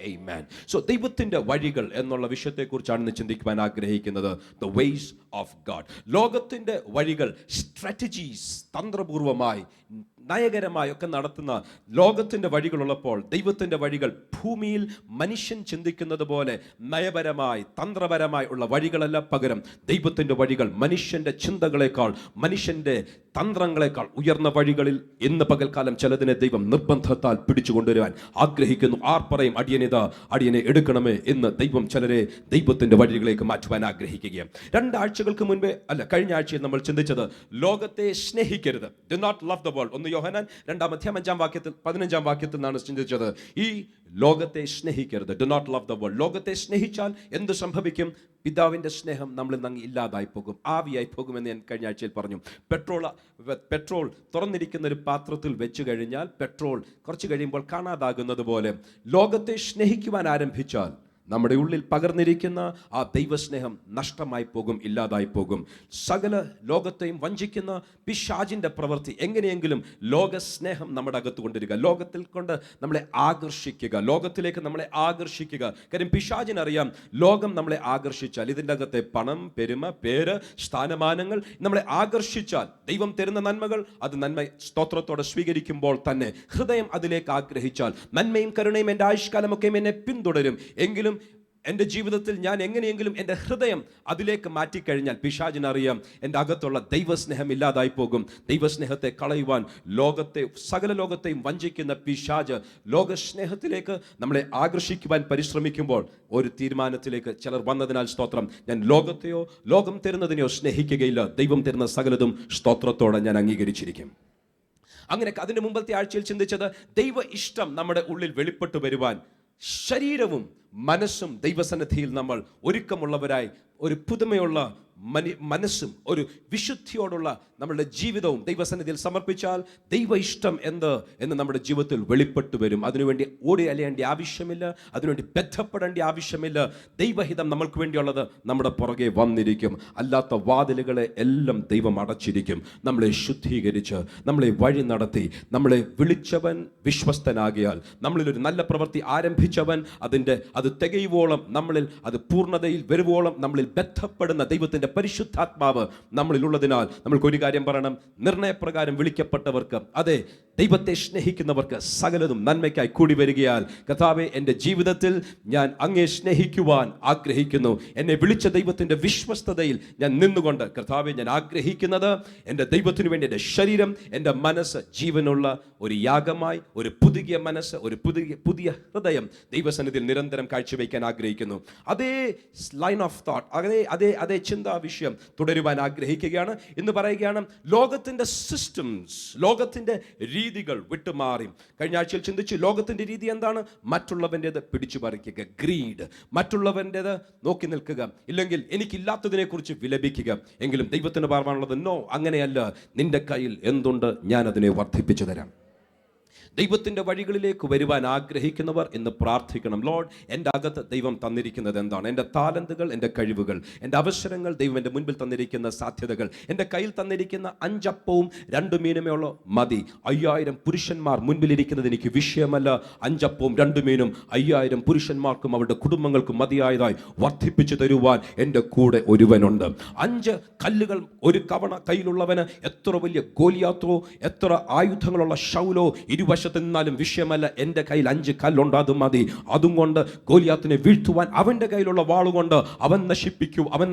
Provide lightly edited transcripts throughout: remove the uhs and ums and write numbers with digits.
Amen. So ദൈവത്തിൻ്റെ വഴികൾ എന്നുള്ള വിഷയത്തെക്കുറിച്ചാണ് ഇന്ന് ചിന്തിക്കുവാൻ ആഗ്രഹിക്കുന്നത്. The ways of God. ലോകത്തിൻ്റെ വഴികൾ, സ്ട്രാറ്റജീസ്, തന്ത്രപൂർവമായി നയകരമായി ഒക്കെ നടത്തുന്ന ലോകത്തിൻ്റെ വഴികളുള്ളപ്പോൾ ദൈവത്തിൻ്റെ വഴികൾ ഭൂമിയിൽ മനുഷ്യൻ ചിന്തിക്കുന്നത് പോലെ നയപരമായി തന്ത്രപരമായി ഉള്ള വഴികളല്ല, പകരം ദൈവത്തിൻ്റെ വഴികൾ മനുഷ്യൻ്റെ ചിന്തകളെക്കാൾ, മനുഷ്യൻ്റെ തന്ത്രങ്ങളെക്കാൾ ഉയർന്ന വഴികളിൽ ഇന്ന് പകൽക്കാലം ചിലതിനെ ദൈവം നിർബന്ധത്താൽ പിടിച്ചു കൊണ്ടുവരുവാൻ ആഗ്രഹിക്കുന്നു. ആർ പറയും അടിയനെ എടുക്കണമേ എന്ന് ദൈവം ചിലരെ ദൈവത്തിൻ്റെ വഴികളിലേക്ക് മാറ്റുവാൻ ആഗ്രഹിക്കുകയാണ്. 2 ആഴ്ചകൾക്ക് മുൻപേ കഴിഞ്ഞ ആഴ്ചയിൽ നമ്മൾ ചിന്തിച്ചത് ലോകത്തെ സ്നേഹിക്കരുത്. Do not love the world. 1 യോഹന്നാൻ 2-5 വാക്യത്തിൽ നിന്നാണ് ചിന്തിച്ചത്. ഈ ലോകത്തെ സ്നേഹിക്കരുത്. Do not love the world. ലോകത്തെ സ്നേഹിച്ചാൽ എന്ത് സംഭവിക്കും? പിതാവിൻ്റെ സ്നേഹം നമ്മളിൽ നിന്ന് ഇല്ലാതായി പോകും, ആവിയായി പോകുമെന്ന് ഞാൻ കഴിഞ്ഞ ആഴ്ചയിൽ പറഞ്ഞു. പെട്രോൾ തുറന്നിരിക്കുന്ന ഒരു പാത്രത്തിൽ വെച്ച് കഴിഞ്ഞാൽ പെട്രോൾ കുറച്ച് കഴിയുമ്പോൾ കാണാതാകുന്നത് പോലെ ലോകത്തെ സ്നേഹിക്കുവാൻ ആരംഭിച്ചാൽ നമ്മുടെ ഉള്ളിൽ പകർന്നിരിക്കുന്ന ആ ദൈവസ്നേഹം നഷ്ടമായി പോകും, ഇല്ലാതായി പോകും. സകല ലോകത്തെയും വഞ്ചിക്കുന്ന പിശാചിൻ്റെ പ്രവൃത്തി എങ്ങനെയെങ്കിലും ലോകസ്നേഹം നമ്മുടെ അകത്ത് കൊണ്ടിരിക്കുക, ലോകത്തിൽ കൊണ്ട് നമ്മളെ ആകർഷിക്കുക, ലോകത്തിലേക്ക് നമ്മളെ ആകർഷിക്കുക. കാര്യം പിശാചിനറിയാം ലോകം നമ്മളെ ആകർഷിച്ചാൽ, ഇതിൻ്റെ അകത്തെ പണം, പെരുമ, പേര്, സ്ഥാനമാനങ്ങൾ നമ്മളെ ആകർഷിച്ചാൽ, ദൈവം തരുന്ന നന്മകൾ അത് നന്മ സ്തോത്രത്തോടെ സ്വീകരിക്കുമ്പോൾ തന്നെ ഹൃദയം അതിലേക്ക് ആഗ്രഹിച്ചാൽ, നന്മയും കരുണയും എൻ്റെ ആയുഷ്കാലമൊക്കെയും എന്നെ പിന്തുടരും. എങ്കിലും എൻ്റെ ജീവിതത്തിൽ ഞാൻ എങ്ങനെയെങ്കിലും എൻ്റെ ഹൃദയം അതിലേക്ക് മാറ്റിക്കഴിഞ്ഞാൽ പിശാചിനറിയാം എൻ്റെ അകത്തുള്ള ദൈവസ്നേഹം ഇല്ലാതായി പോകും. ദൈവസ്നേഹത്തെ കളയുവാൻ സകല ലോകത്തെയും വഞ്ചിക്കുന്ന പിശാച് ലോകസ്നേഹത്തിലേക്ക് നമ്മളെ ആകർഷിക്കുവാൻ പരിശ്രമിക്കുമ്പോൾ ഒരു തീരുമാനത്തിലേക്ക് ചിലർ വന്നതിനാൽ സ്തോത്രം, ഞാൻ ലോകത്തെയോ ലോകം തരുന്നതിനെയോ സ്നേഹിക്കുകയില്ല, ദൈവം തരുന്ന സകലതും സ്തോത്രത്തോടെ ഞാൻ അംഗീകരിച്ചിരിക്കും. അങ്ങനെ അതിൻ്റെ മുമ്പത്തെ ആഴ്ചയിൽ ചിന്തിച്ചത് ദൈവ ഇഷ്ടം നമ്മുടെ ഉള്ളിൽ വെളിപ്പെട്ടു വരുവാൻ ശരീരവും മനസ്സും ദൈവസന്നിധിയിൽ നമ്മൾ ഒരുക്കമുള്ളവരായി ഒരു പുതുമയുള്ള മനസ്സും ഒരു വിശുദ്ധിയോടുള്ള നമ്മളുടെ ജീവിതവും ദൈവസന്നിധിയിൽ സമർപ്പിച്ചാൽ ദൈവ ഇഷ്ടം എന്ന് നമ്മുടെ ജീവിതത്തിൽ വെളിപ്പെട്ടു വരും. അതിനുവേണ്ടി ഓടി അലയേണ്ട ആവശ്യമില്ല, അതിനുവേണ്ടി ബന്ധപ്പെടേണ്ട ആവശ്യമില്ല. ദൈവഹിതം നമ്മൾക്ക് വേണ്ടിയുള്ളത് നമ്മുടെ പുറകെ വന്നിരിക്കും. അല്ലാത്ത വാതിലുകളെ എല്ലാം ദൈവം അടച്ചിരിക്കും. നമ്മളെ ശുദ്ധീകരിച്ച് നമ്മളെ വഴി നടത്തി നമ്മളെ വിളിച്ചവൻ വിശ്വസ്തനാകിയാൽ, നമ്മളിലൊരു നല്ല പ്രവൃത്തി ആരംഭിച്ചവൻ അത് തികയുവോളം, നമ്മളിൽ അത് പൂർണ്ണതയിൽ വരുവോളം നമ്മളിൽ ബന്ധപ്പെടുന്ന ദൈവത്തിൻ്റെ പരിശുദ്ധാത്മാവ് നമ്മളിലുള്ളതിനാൽ നമ്മൾക്ക് ഒരു കാര്യം പറയണം, നിർണയപ്രകാരം വിളിക്കപ്പെട്ടവർക്ക്, അതെ ദൈവത്തെ സ്നേഹിക്കുന്നവർക്ക് സകലതും നന്മയ്ക്കായി കൂടി വരികയാൽ, കർത്താവേ എൻ്റെ ജീവിതത്തിൽ ഞാൻ അങ്ങേ സ്നേഹിക്കുവാൻ ആഗ്രഹിക്കുന്നു. എന്നെ വിളിച്ച ദൈവത്തിൻ്റെ വിശ്വസ്തതയിൽ ഞാൻ നിന്നുകൊണ്ട് കർത്താവേ ഞാൻ ആഗ്രഹിക്കുന്നത് എൻ്റെ ദൈവത്തിനു വേണ്ടി എൻ്റെ ശരീരം, എൻ്റെ മനസ്സ് ജീവനുള്ള ഒരു യാഗമായി, ഒരു പുതിയ മനസ്സ്, ഒരു പുതിയ ഹൃദയം ദൈവസന്നിധിയിൽ നിരന്തരം കാഴ്ചവെക്കാൻ ആഗ്രഹിക്കുന്നു. അതേ ലൈൻ ഓഫ് തോട്ട്, അതേ ചിന്താ വിഷയം തുടരുവാൻ ആഗ്രഹിക്കുകയാണ്. ഇന്ന് പറയുകയാണ് ലോകത്തിൻ്റെ സിസ്റ്റംസ്, ലോകത്തിൻ്റെ രീതികൾ വിട്ടുമാറി. കഴിഞ്ഞ ആഴ്ചയിൽ ചിന്തിച്ചു ലോകത്തിൻ്റെ രീതി എന്താണ്? മറ്റുള്ളവൻ്റേത് പിടിച്ചു പറിക്കുക, ഗ്രീഡ്, മറ്റുള്ളവൻ്റേത് നോക്കി നിൽക്കുക, ഇല്ലെങ്കിൽ എനിക്കില്ലാത്തതിനെ കുറിച്ച് വിലപിക്കുക. എങ്കിലും ദൈവത്തിന് പറയാനുള്ളത് നോ, അങ്ങനെയല്ല, നിന്റെ കയ്യിൽ എന്തുണ്ട് ഞാൻ അതിനെ വർദ്ധിപ്പിച്ചു തരാം. ദൈവത്തിൻ്റെ വഴികളിലേക്ക് വരുവാൻ ആഗ്രഹിക്കുന്നവർ ഇന്ന് പ്രാർത്ഥിക്കണം. ലോർഡ്, എൻ്റെ അകത്ത് ദൈവം തന്നിരിക്കുന്നത് എന്താണ്? എൻ്റെ താലന്തുകൾ, എൻ്റെ കഴിവുകൾ, എൻ്റെ അവസരങ്ങൾ, ദൈവം എൻ്റെ മുൻപിൽ തന്നിരിക്കുന്ന സാധ്യതകൾ, എൻ്റെ കയ്യിൽ തന്നിരിക്കുന്ന 5 അപ്പവും 2 മീനുമേ ഉള്ളൂ, മതി. 5000 പുരുഷന്മാർ മുൻപിലിരിക്കുന്നത് എനിക്ക് വിഷയമല്ല. 5 അപ്പവും 2 മീനും 5000 പുരുഷന്മാർക്കും അവരുടെ കുടുംബങ്ങൾക്കും മതിയായതായി വർദ്ധിപ്പിച്ചു തരുവാൻ എൻ്റെ കൂടെ ഒരുവനുണ്ട്. 5 കല്ലുകൾ ഒരു കവണ കയ്യിലുള്ളവന് എത്ര വലിയ ഗോലിയാത്തോ, എത്ര ആയുധങ്ങളുള്ള ശൗലോ ഇരുവശ നിന്നാലും വിഷയമല്ല. എൻ്റെ കയ്യിൽ 5 കല്ലുണ്ട്, അത് മതി. അതും കൊണ്ട് ഗോലിയാത്തിനെ വീഴ്ത്തുവാൻ അവൻ്റെ കയ്യിലുള്ള വാളുകൊണ്ട് അവൻ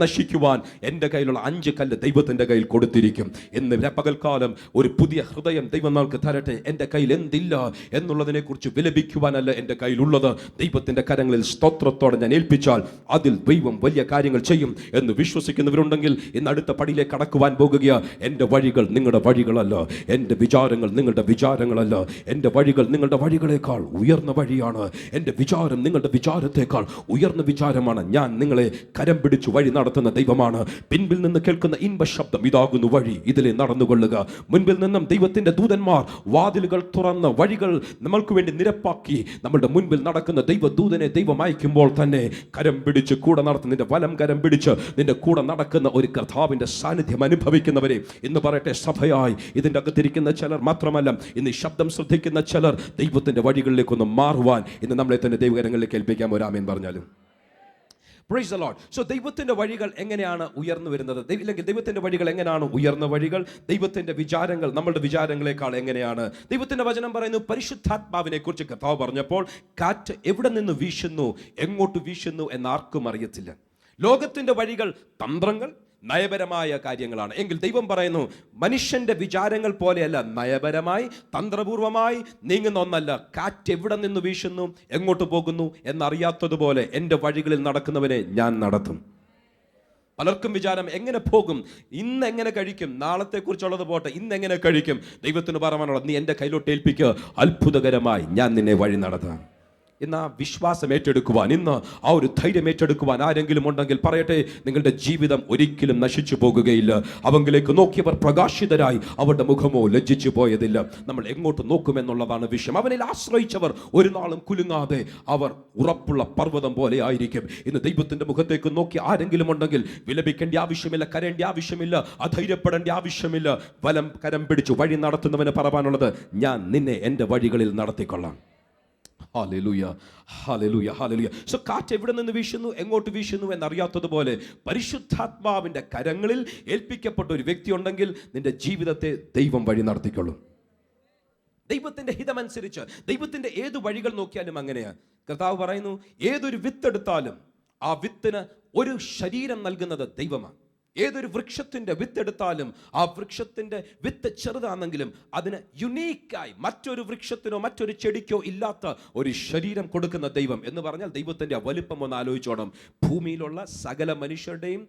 നശിക്കുവാൻ എൻ്റെ കയ്യിലുള്ള 5 കല്ല് ദൈവത്തിൻ്റെ കയ്യിൽ കൊടുത്തിരിക്കും. എന്ന് പകൽക്കാലം ഒരു പുതിയ ഹൃദയം ദൈവം നമുക്ക് തരട്ടെ. എൻ്റെ കയ്യിൽ എന്തില്ല എന്നുള്ളതിനെ കുറിച്ച് വിലപിക്കുവാനല്ല എൻ്റെ കയ്യിലുള്ളത്. ദൈവത്തിൻ്റെ കരങ്ങളിൽ സ്തോത്രത്തോടെ ഞാൻ ഏൽപ്പിച്ചാൽ അതിൽ ദൈവം വലിയ കാര്യങ്ങൾ ചെയ്യും എന്ന് വിശ്വസിക്കുന്നവരുണ്ടെങ്കിൽ ഇന്ന് അടുത്ത പടിയിലേക്ക് കടക്കുവാൻ പോകുക. എൻ്റെ വഴികൾ നിങ്ങളുടെ വഴികളല്ല, എൻ്റെ വിചാരങ്ങൾ നിങ്ങളുടെ വിചാരങ്ങളല്ല, എൻ്റെ വഴികൾ നിങ്ങളുടെ വഴികളെക്കാൾ ഉയർന്ന വഴിയാണ്, എൻ്റെ വിചാരം നിങ്ങളുടെ വിചാരത്തെക്കാൾ ഉയർന്ന വിചാരമാണ്. ഞാൻ നിങ്ങളെ കരം പിടിച്ചു വഴി നടത്തുന്ന ദൈവമാണ്. പിൻപിൽ നിന്ന് കേൾക്കുന്ന ഇൻപശബ്ദം ഇതാകുന്നു വഴി, ഇതിലെ നടന്നുകൊള്ളുക. മുൻപിൽ നിന്നും ദൈവത്തിൻ്റെ ദൂതന്മാർ വാതിലുകൾ തുറന്ന വഴികൾ നമ്മൾക്ക് വേണ്ടി നിരപ്പാക്കി നമ്മളുടെ മുൻപിൽ നടക്കുന്ന ദൈവദൂതനെ ദൈവം അയക്കുമ്പോൾ തന്നെ കരം പിടിച്ച് കൂടെ നടത്തുന്ന, നിന്റെ വലം കരം പിടിച്ച് നിന്റെ കൂടെ നടക്കുന്ന ഒരു കർത്താവിൻ്റെ സാന്നിധ്യം അനുഭവിക്കുന്നവരെ ഇന്ന് പറയട്ടെ, സഭയായി ഇതിൻ്റെ അകത്തിരിക്കുന്ന ചിലർ മാത്രമല്ല, ഇന്ന് ഈ ശബ്ദം ശ്രദ്ധിക്കുന്ന ചിലർ ദൈവത്തിൻ്റെ വഴികളിലേക്കൊന്ന് മാറുവാൻ ഇന്ന് നമ്മളെ തന്നെ ദൈവകരങ്ങളിലേക്ക് ഏൽപ്പിക്കാം. ഒരാമേൻ പറഞ്ഞാലും. Praise the Lord. So ദൈവത്തിൻ്റെ വഴികൾ എങ്ങനെയാണ് ഉയർന്നു വരുന്നത്? ഇല്ലെങ്കിൽ ദൈവത്തിൻ്റെ വഴികൾ എങ്ങനെയാണ് ഉയർന്ന വഴികൾ? ദൈവത്തിൻ്റെ വിചാരങ്ങൾ നമ്മളുടെ വിചാരങ്ങളെക്കാൾ എങ്ങനെയാണ്? ദൈവത്തിൻ്റെ വചനം പറയുന്നു, പരിശുദ്ധാത്മാവിനെ കുറിച്ച് കർത്താവ് പറഞ്ഞപ്പോൾ, കാറ്റ് എവിടെ നിന്ന് വീശുന്നു, എങ്ങോട്ട് വീശുന്നു എന്നാർക്കും അറിയത്തില്ല. ലോകത്തിൻ്റെ വഴികൾ തന്ത്രങ്ങൾ, നയപരമായ കാര്യങ്ങളാണ്. എങ്കിൽ ദൈവം പറയുന്നു, മനുഷ്യന്റെ വിചാരങ്ങൾ പോലെയല്ല, നയപരമായി തന്ത്രപൂർവമായി നീങ്ങുന്ന ഒന്നല്ല. കാറ്റ് എവിടെ നിന്ന് വീശുന്നു, എങ്ങോട്ട് പോകുന്നു എന്നറിയാത്തതുപോലെ എൻ്റെ വഴികളിൽ നടക്കുന്നവനെ ഞാൻ നടത്തും. പലർക്കും വിചാരം എങ്ങനെ പോകും, ഇന്ന് എങ്ങനെ കഴിക്കും, നാളത്തെക്കുറിച്ചുള്ളത് പോട്ടെ, ഇന്ന് എങ്ങനെ കഴിക്കും. ദൈവത്തിന് പറയാനുള്ളത്, നീ എൻ്റെ കയ്യിലോട്ട് ഏൽപ്പിക്കുക, അത്ഭുതകരമായി ഞാൻ നിന്നെ വഴി നടത്താം. ഇന്ന് ആ വിശ്വാസം ഏറ്റെടുക്കുവാൻ, ഇന്ന് ആ ഒരു ധൈര്യം ഏറ്റെടുക്കുവാൻ ആരെങ്കിലും ഉണ്ടെങ്കിൽ പറയട്ടെ, നിങ്ങളുടെ ജീവിതം ഒരിക്കലും നശിച്ചു പോകുകയില്ല. അവങ്കിലേക്ക് നോക്കിയവർ പ്രകാശിതരായി, അവരുടെ മുഖമോ ലജ്ജിച്ചു പോയതില്ല. നമ്മൾ എങ്ങോട്ട് നോക്കുമെന്നുള്ളതാണ് വിഷയം. അവനിൽ ആശ്രയിച്ചവർ ഒരു നാളും കുലുങ്ങാതെ അവർ ഉറപ്പുള്ള പർവ്വതം പോലെ ആയിരിക്കും. ഇന്ന് ദൈവത്തിൻ്റെ മുഖത്തേക്ക് നോക്കി ആരെങ്കിലും ഉണ്ടെങ്കിൽ വിലപിക്കേണ്ട ആവശ്യമില്ല, കരയേണ്ട ആവശ്യമില്ല, അധൈര്യപ്പെടേണ്ട ആവശ്യമില്ല. വലം കരം പിടിച്ചു വഴി നടത്തുന്നവന് പറയാനുള്ളത്, ഞാൻ നിന്നെ എൻ്റെ വഴികളിൽ നടത്തിക്കൊള്ളാം. Hallelujah, hallelujah, hallelujah. സോ കാറ്റ് എവിടെ നിന്ന് വീശുന്നു, എങ്ങോട്ട് വീശുന്നു എന്നറിയാത്തതുപോലെ പരിശുദ്ധാത്മാവിൻ്റെ കരങ്ങളിൽ ഏൽപ്പിക്കപ്പെട്ട ഒരു വ്യക്തി ഉണ്ടെങ്കിൽ നിന്റെ ജീവിതത്തെ ദൈവം വഴി നടത്തിക്കൊള്ളും. ദൈവത്തിൻ്റെ ഹിതമനുസരിച്ച് ദൈവത്തിൻ്റെ ഏത് വഴികൾ നോക്കിയാലും അങ്ങനെയാണ്. കർത്താവ് പറയുന്നു, ഏതൊരു വിത്തെടുത്താലും ആ വിത്തിന് ഒരു ശരീരം നൽകുന്നത് ദൈവമാണ്. ഏതൊരു വൃക്ഷത്തിൻ്റെ വിത്തെടുത്താലും ആ വൃക്ഷത്തിൻ്റെ വിത്ത് ചെറുതാണെങ്കിലും അതിന് യുണീക്കായി മറ്റൊരു വൃക്ഷത്തിനോ മറ്റൊരു ചെടിക്കോ ഇല്ലാത്ത ഒരു ശരീരം കൊടുക്കുന്ന ദൈവം എന്ന് പറഞ്ഞാൽ ദൈവത്തിൻ്റെ വലിപ്പം ഒന്ന് ആലോചിച്ചോണം. ഭൂമിയിലുള്ള സകല മനുഷ്യരുടെയും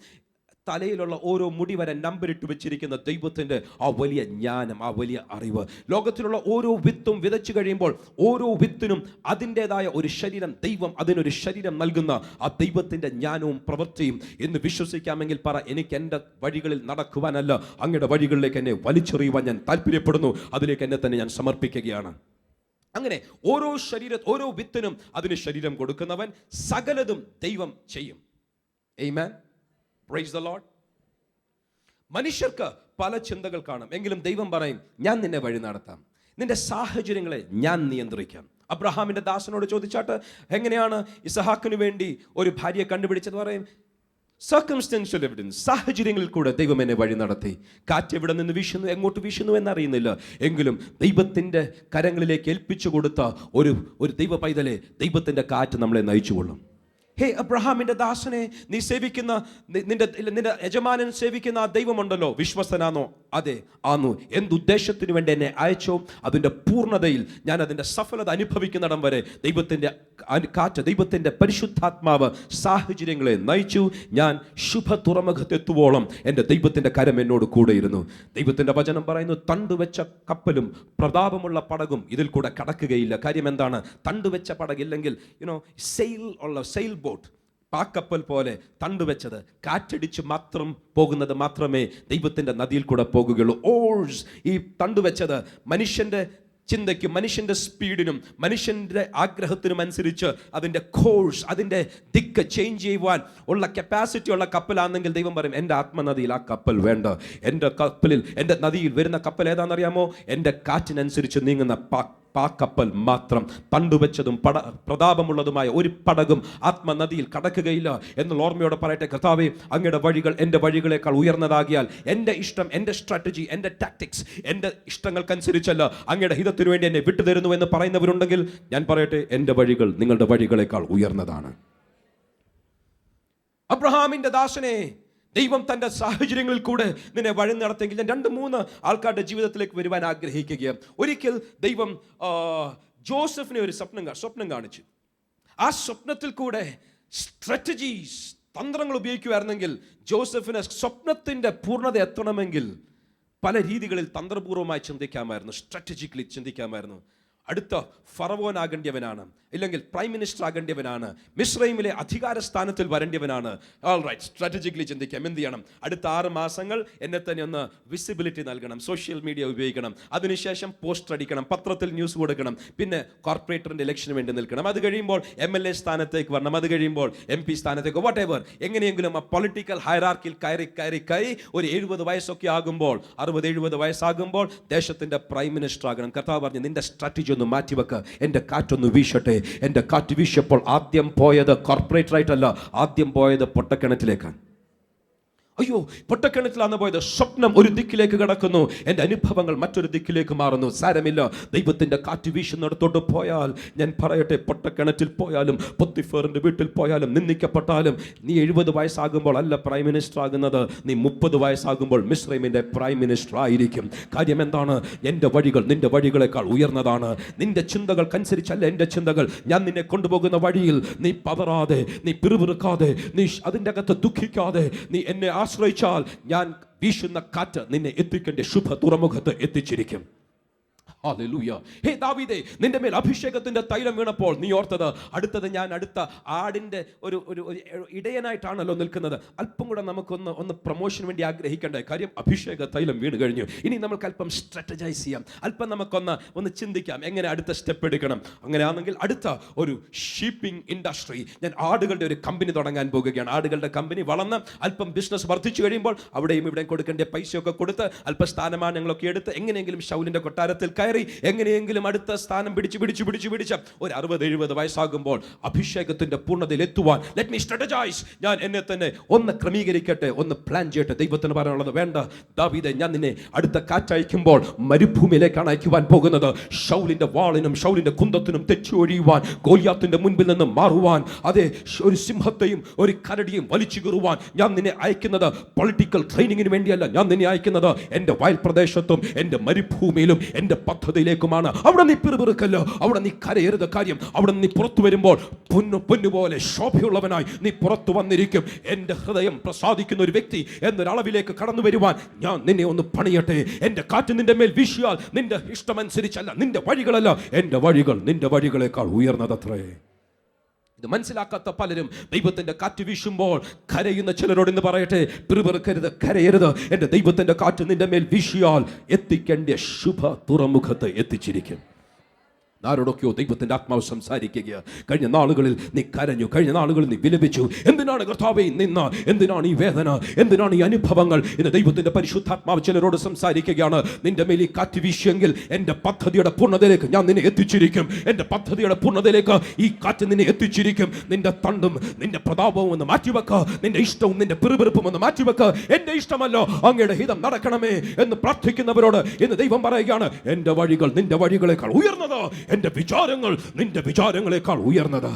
തലയിലുള്ള ഓരോ മുടി വരെ നമ്പറിട്ട് വെച്ചിരിക്കുന്ന ദൈവത്തിൻ്റെ ആ വലിയ ജ്ഞാനം, ആ വലിയ അറിവ്. ലോകത്തിലുള്ള ഓരോ വിത്തും വിതച്ചു കഴിയുമ്പോൾ ഓരോ വിത്തിനും അതിൻ്റെതായ ഒരു ശരീരം, ദൈവം അതിനൊരു ശരീരം നൽകുന്ന ആ ദൈവത്തിൻ്റെ ജ്ഞാനവും പ്രവൃത്തിയും ഇന്ന് വിശ്വസിക്കാമെങ്കിൽ പറ, എനിക്ക് എൻ്റെ വഴികളിൽ നടക്കുവാനല്ല, അങ്ങയുടെ വഴികളിലേക്ക് എന്നെ വലിച്ചെറിയുവാൻ ഞാൻ താല്പര്യപ്പെടുന്നു. അതിലേക്ക് എന്നെ തന്നെ ഞാൻ സമർപ്പിക്കുകയാണ്. അങ്ങനെ ഓരോ വിത്തിനും അതിന് ശരീരം കൊടുക്കുന്നവൻ സകലതും ദൈവം ചെയ്യും. ആമേൻ. Praise the Lord. മനുഷ്യർക്ക് പല ചിന്തകൾ കാണും, എങ്കിലും ദൈവം പറയും, ഞാൻ നിന്നെ വഴി നടത്താം, നിന്റെ സാഹചര്യങ്ങളെ ഞാൻ നിയന്ത്രിക്കാം. അബ്രഹാമിന്റെ ദാസനോട് ചോദിച്ചാട്ട്, എങ്ങനെയാണ് ഇസഹാക്കിന് വേണ്ടി ഒരു ഭാര്യയെ കണ്ടുപിടിച്ചത്? പറയും, സർക്കംസ്റ്റൻഷ്യൽ എവിഡൻസ്, സാഹചര്യങ്ങളിൽ കൂടെ ദൈവം എന്നെ വഴി നടത്തി. കാറ്റ് എവിടെ നിന്ന് വീശുന്നു, എങ്ങോട്ട് വീശുന്നു എന്നറിയുന്നില്ല, എങ്കിലും ദൈവത്തിൻ്റെ കരങ്ങളിലേക്ക് ഏൽപ്പിച്ചു കൊടുത്ത ഒരു ദൈവ പൈതലെ ദൈവത്തിൻ്റെ കാറ്റ് നമ്മളെ നയിച്ചുകൊള്ളും. ഹേ അബ്രഹാമിന്റെ ദാസനെ, നീ സേവിക്കുന്ന നിന്റെ യജമാനൻ സേവിക്കുന്ന ആ ദൈവമുണ്ടല്ലോ, വിശ്വസ്തനാണോ? അതെ, ആന്നു. എന്തുദ്ദേശത്തിന് വേണ്ടി എന്നെ അയച്ചോ അതിൻ്റെ പൂർണ്ണതയിൽ ഞാൻ അതിൻ്റെ സഫലത അനുഭവിക്കുന്നിടം വരെ ദൈവത്തിൻ്റെ കാറ്റ്, ദൈവത്തിൻ്റെ പരിശുദ്ധാത്മാവ് സാഹചര്യങ്ങളെ നയിച്ചു. ഞാൻ ശുഭ തുറമുഖത്തെത്തുവോളം എൻ്റെ ദൈവത്തിൻ്റെ കരം എന്നോട് കൂടെ ഇരുന്നു. ദൈവത്തിൻ്റെ വചനം പറയുന്നു, തണ്ടുവെച്ച കപ്പലും പ്രതാപമുള്ള പടകും ഇതിൽ കൂടെ കടക്കുകയില്ല. കാര്യം എന്താണ്? തണ്ടുവെച്ച പടകില്ലെങ്കിൽ സെയിൽ ബോട്ട്, പാക്കപ്പൽ പോലെ തണ്ടുവെച്ചത് കാറ്റടിച്ച് മാത്രം പോകുന്നത് മാത്രമേ ദൈവത്തിൻ്റെ നദിയിൽ കൂടെ പോകുകയുള്ളൂ. ഓൾസ്, ഈ തണ്ടുവെച്ചത് മനുഷ്യൻ്റെ ചിന്തയ്ക്കും മനുഷ്യൻ്റെ സ്പീഡിനും മനുഷ്യൻ്റെ ആഗ്രഹത്തിനും അനുസരിച്ച് അതിൻ്റെ കോഴ്സ്, അതിൻ്റെ ദിക്ക് ചേഞ്ച് ചെയ്യുവാൻ ഉള്ള കപ്പാസിറ്റി ഉള്ള കപ്പലാണെങ്കിൽ ദൈവം പറയും, എൻ്റെ ആത്മനദിയിൽ ആ കപ്പൽ വേണ്ട. എൻ്റെ കപ്പലിൽ, എൻ്റെ നദിയിൽ വരുന്ന കപ്പൽ ഏതാണെന്നറിയാമോ? എൻ്റെ കാറ്റിനനുസരിച്ച് നീങ്ങുന്ന പാക്കപ്പൽ മാത്രം. തണ്ടുവെച്ചതും പ്രതാപമുള്ളതുമായ ഒരു പടകും ആത്മനദിയിൽ കടക്കുകയില്ല എന്നുള്ള ഓർമ്മയോടെ പറയട്ടെ, കർത്താവേ, അങ്ങയുടെ വഴികൾ എൻ്റെ വഴികളെക്കാൾ ഉയർന്നതാകിയാൽ എൻ്റെ ഇഷ്ടം, എൻ്റെ സ്ട്രാറ്റജി, എൻ്റെ ടാക്ടിക്സ് എൻ്റെ ഇഷ്ടങ്ങൾക്കനുസരിച്ചല്ല, അങ്ങയുടെ ഹിതത്തിനു വേണ്ടി എന്നെ വിട്ടുതരുന്നു എന്ന് പറയുന്നവരുണ്ടെങ്കിൽ ഞാൻ പറയട്ടെ, എൻ്റെ വഴികൾ നിങ്ങളുടെ വഴികളെക്കാൾ ഉയർന്നതാണ്. അബ്രഹാമിന്റെ ദാസനെ ദൈവം തൻ്റെ സാഹചര്യങ്ങളിൽ കൂടെ നിന്നെ വഴി നടത്തിയെങ്കിൽ ഞാൻ 2-3 ആൾക്കാരുടെ ജീവിതത്തിലേക്ക് വരുവാൻ ആഗ്രഹിക്കുകയാണ്. ഒരിക്കൽ ദൈവം ജോസഫിനെ ഒരു സ്വപ്നം കാണിച്ചു. ആ സ്വപ്നത്തിൽ കൂടെ സ്ട്രാറ്റജീസ്, തന്ത്രങ്ങൾ ഉപയോഗിക്കുമായിരുന്നെങ്കിൽ ജോസഫിന് സ്വപ്നത്തിൻ്റെ പൂർണ്ണത എത്തണമെങ്കിൽ പല രീതികളിൽ തന്ത്രപൂർവ്വമായി ചിന്തിക്കാമായിരുന്നു, സ്ട്രാറ്റജിക്കലി ചിന്തിക്കാമായിരുന്നു. അടുത്ത ഫറവോൻ ആകേണ്ടവനാണ്, ഇല്ലെങ്കിൽ പ്രൈം മിനിസ്റ്റർ ആകേണ്ടവനാണ്, മിസ്രൈമിലെ അധികാര സ്ഥാനത്തിൽ വരേണ്ടവനാണ്. ഓൾ റൈറ്റ്, സ്ട്രാറ്റജിക്കലി ചിന്തിക്കാം. എന്ത് ചെയ്യണം? അടുത്ത 6 മാസങ്ങൾ എന്നെ തന്നെ ഒന്ന് വിസിബിലിറ്റി നൽകണം, സോഷ്യൽ മീഡിയ ഉപയോഗിക്കണം, അതിനുശേഷം പോസ്റ്റർ അടിക്കണം, പത്രത്തിൽ ന്യൂസ് കൊടുക്കണം, പിന്നെ കോർപ്പറേറ്ററിന്റെ ഇലക്ഷന് വേണ്ടി നിൽക്കണം, അത് കഴിയുമ്പോൾ MLA സ്ഥാനത്തേക്ക് വരണം, അത് കഴിയുമ്പോൾ MP സ്ഥാനത്തേക്ക്, വാട്ട് എവർ, എങ്ങനെയെങ്കിലും ആ പൊളിറ്റിക്കൽ ഹൈറാർക്കിയിൽ കയറി ഒരു 70 വയസ്സൊക്കെ ആകുമ്പോൾ, 60-70 വയസ്സാകുമ്പോൾ ദേശത്തിന്റെ പ്രൈം മിനിസ്റ്റർ ആകണം. കർത്താവ് പറഞ്ഞു, നിന്റെ സ്ട്രാറ്റജി ഒന്ന് മാറ്റിവെക്ക്, എൻ്റെ കാറ്റൊന്ന് വീശട്ടെ. എൻ്റെ കാറ്റ് വീശിയപ്പോൾ ആദ്യം പോയത് കോർപ്പറേറ്ററായിട്ടല്ല, ആദ്യം പോയത് പൊട്ടക്കിണറ്റിലേക്കാണ്. അയ്യോ, പൊട്ടക്കിണറ്റിലാണ് പോയത്. സ്വപ്നം ഒരു ദിക്കിലേക്ക് കിടക്കുന്നു, എൻ്റെ അനുഭവങ്ങൾ മറ്റൊരു ദിക്കിലേക്ക് മാറുന്നു. സാരമില്ല, ദൈവത്തിൻ്റെ കാറ്റ് വീശുന്നിടത്തോട്ട് പോയാൽ, ഞാൻ പറയട്ടെ, പൊട്ടക്കിണറ്റിൽ പോയാലും പൊത്തിഫറിന്റെ വീട്ടിൽ പോയാലും നിന്ദിക്കപ്പെട്ടാലും, നീ 70 വയസ്സാകുമ്പോൾ അല്ല പ്രൈം മിനിസ്റ്റർ ആകുന്നത്, നീ 30 വയസ്സാകുമ്പോൾ മിസ്രൈമിൻ്റെ പ്രൈം മിനിസ്റ്റർ ആയിരിക്കും. കാര്യം എന്താണ്? എൻ്റെ വഴികൾ നിന്റെ വഴികളെക്കാൾ ഉയർന്നതാണ്. നിന്റെ ചിന്തകൾക്കനുസരിച്ചല്ല എൻ്റെ ചിന്തകൾ. ഞാൻ നിന്നെ കൊണ്ടുപോകുന്ന വഴിയിൽ നീ പതറാതെ, നീ പിറുപിറുക്കാതെ, നീ അതിൻ്റെ അകത്ത് ദുഃഖിക്കാതെ, നീ എന്നെ ആശ്രയിച്ചാൽ ഞാൻ വീശുന്ന കാറ്റ് നിന്നെ എത്തിക്കേണ്ട ശുഭ തുറമുഖത്ത് എത്തിച്ചിരിക്കും. ഹല്ലേലൂയ. ഹേ ദാവീദേ, നിന്റെ മേൽ അഭിഷേകത്തിന്റെ തൈലം വീണപ്പോൾ നീ ഓർത്തത്, അടുത്ത ആടിന്റെ ഒരു ഇടയനായിട്ടാണല്ലോ നിൽക്കുന്നത്. അല്പം കൂടെ നമുക്കൊന്ന് പ്രൊമോഷന് വേണ്ടി ആഗ്രഹിക്കേണ്ട കാര്യം, അഭിഷേക തൈലം വീണ് കഴിഞ്ഞു. ഇനി നമുക്ക് അല്പം സ്ട്രാറ്റജൈസ് ചെയ്യാം, അല്പം നമുക്കൊന്ന് ചിന്തിക്കാം, എങ്ങനെ അടുത്ത സ്റ്റെപ്പ് എടുക്കണം. അങ്ങനെയാണെങ്കിൽ അടുത്ത ഒരു ഷീപ്പിംഗ് ഇൻഡസ്ട്രി, ഞാൻ ആടുകളുടെ ഒരു കമ്പനി തുടങ്ങാൻ പോകുകയാണ്. ആടുകളുടെ കമ്പനി വളർന്ന് അല്പം ബിസിനസ് വർദ്ധിച്ചു കഴിയുമ്പോൾ അവിടെയും ഇവിടെയും കൊടുക്കേണ്ട പൈസയൊക്കെ കൊടുത്ത്, അല്പ സ്ഥാനമാനങ്ങളൊക്കെ എടുത്ത്, എങ്ങനെയെങ്കിലും ശൗലിന്റെ കൊട്ടാരത്തിൽ കയറി, എങ്ങനെയെങ്കിലും അടുത്ത സ്ഥാനം പിടിച്ച് ഒരു 60-70 വയസ്സാകുമ്പോൾ അഭിഷേകത്തിന്റെ പൂർണ്ണതയിൽ എത്തുവാൻ, ലെറ്റ് മീ സ്ട്രാറ്റജൈസ്, ഞാൻ എന്നെ തന്നെ ഒന്ന് ക്രമീകരിക്കട്ടെ, ഒന്ന് പ്ലാൻ ചെയ്യട്ടെ. ദൈവത്തിന് പറയാനുള്ളത്, വേണ്ട ദാവീദേ, ഞാൻ നിന്നെ അടുത്ത കാറ്റയക്കുമ്പോൾ മരുഭൂമിയിലേക്കാണ് അയക്കുവാൻ പോകുന്നത്. ശൗലിന്റെ വാളിനും ശൗലിന്റെ കുന്തത്തിനും തെറ്റി ഒഴിയുവാൻ, ഗോലിയാത്തിന്റെ മുൻപിൽ നിന്ന് മാറുവാൻ, അതെ, ഒരു സിംഹത്തെയും ഒരു കരടിയും വലിച്ചു കീറുവാൻ ഞാൻ നിന്നെ അയക്കുന്നത് പൊളിറ്റിക്കൽ ട്രെയിനിങ്ങിന് വേണ്ടിയല്ല. ഞാൻ നിന്നെ അയക്കുന്നത് എൻ്റെ വയൽ പ്രദേശത്തും എൻ്റെ മരുഭൂമിയിലും എൻ്റെ പദ്ധതിയിലേക്കുമാണ്. അവിടെ നീ പിറുപിറുക്കല്ലോ, അവിടെ നീ കരയരുത്. കാര്യം, അവിടെ നീ പുറത്തു വരുമ്പോൾ പൊന്നുപോലെ ശോഭയുള്ളവനായി നീ പുറത്തു വന്നിരിക്കും. എൻ്റെ ഹൃദയം പ്രസാദിക്കുന്ന ഒരു വ്യക്തി എന്നൊരളവിലേക്ക് കടന്നു വരുവാൻ ഞാൻ നിന്നെ ഒന്ന് പണിയട്ടെ. എൻ്റെ കാറ്റ് നിന്റെ മേൽ വീശിയാൽ നിന്റെ ഇഷ്ടമനുസരിച്ചല്ല, നിന്റെ വഴികളല്ല, എൻ്റെ വഴികൾ നിന്റെ വഴികളെക്കാൾ ഉയർന്നതത്രേ. ഇത് മനസ്സിലാക്കാത്ത പലരും ദൈവത്തിന്റെ കാറ്റ് വീശുമ്പോൾ കരയുന്ന ചിലരോട് ഇന്ന് പറയട്ടെ, പിറുപിറുക്കരുത്, കരയരുത്. എൻ്റെ ദൈവത്തിന്റെ കാറ്റ് നിന്റെ മേൽ വീശിയാൽ എത്തിക്കേണ്ട ശുഭ തുറമുഖത്ത് എത്തിച്ചിരിക്കും. ആരോടൊക്കെയോ ദൈവത്തിന്റെ ആത്മാവ് സംസാരിക്കുക. കഴിഞ്ഞ നാളുകളിൽ നീ കരഞ്ഞു, കഴിഞ്ഞ നാളുകളിൽ നീ വിലപിച്ചു. എന്തിനാണ് കർത്താവേ നിന്ന, എന്തിനാണ് ഈ വേദന, എന്തിനാണ് ഈ അനുഭവങ്ങൾ? ഇന്ന് ദൈവത്തിന്റെ പരിശുദ്ധാത്മാവ് ചിലരോട് സംസാരിക്കുകയാണ്. നിന്റെ മേൽ ഈ കാറ്റ് വീശിയെങ്കിൽ എൻ്റെ പദ്ധതിയുടെ പൂർണ്ണതയിലേക്ക് ഞാൻ നിന്നെ എത്തിച്ചിരിക്കും. എൻ്റെ പദ്ധതിയുടെ പൂർണ്ണതയിലേക്ക് ഈ കാറ്റ് നിന്നെ എത്തിച്ചിരിക്കും. നിന്റെ തണ്ടും നിന്റെ പ്രതാപവും ഒന്ന് മാറ്റിവെക്ക, നിന്റെ ഇഷ്ടവും നിന്റെ പിറുപിറുപ്പും ഒന്ന് മാറ്റിവെക്ക. എൻ്റെ ഇഷ്ടമല്ലോ, അങ്ങയുടെ ഹിതം നടക്കണമേ എന്ന് പ്രാർത്ഥിക്കുന്നവരോട് ഇന്ന് ദൈവം പറയുകയാണ്, എൻ്റെ വഴികൾ നിന്റെ വഴികളെക്കാൾ ഉയർന്നത്, എൻ്റെ വിചാരങ്ങൾ നിന്റെ വിചാരങ്ങളെക്കാൾ ഉയർന്നത്.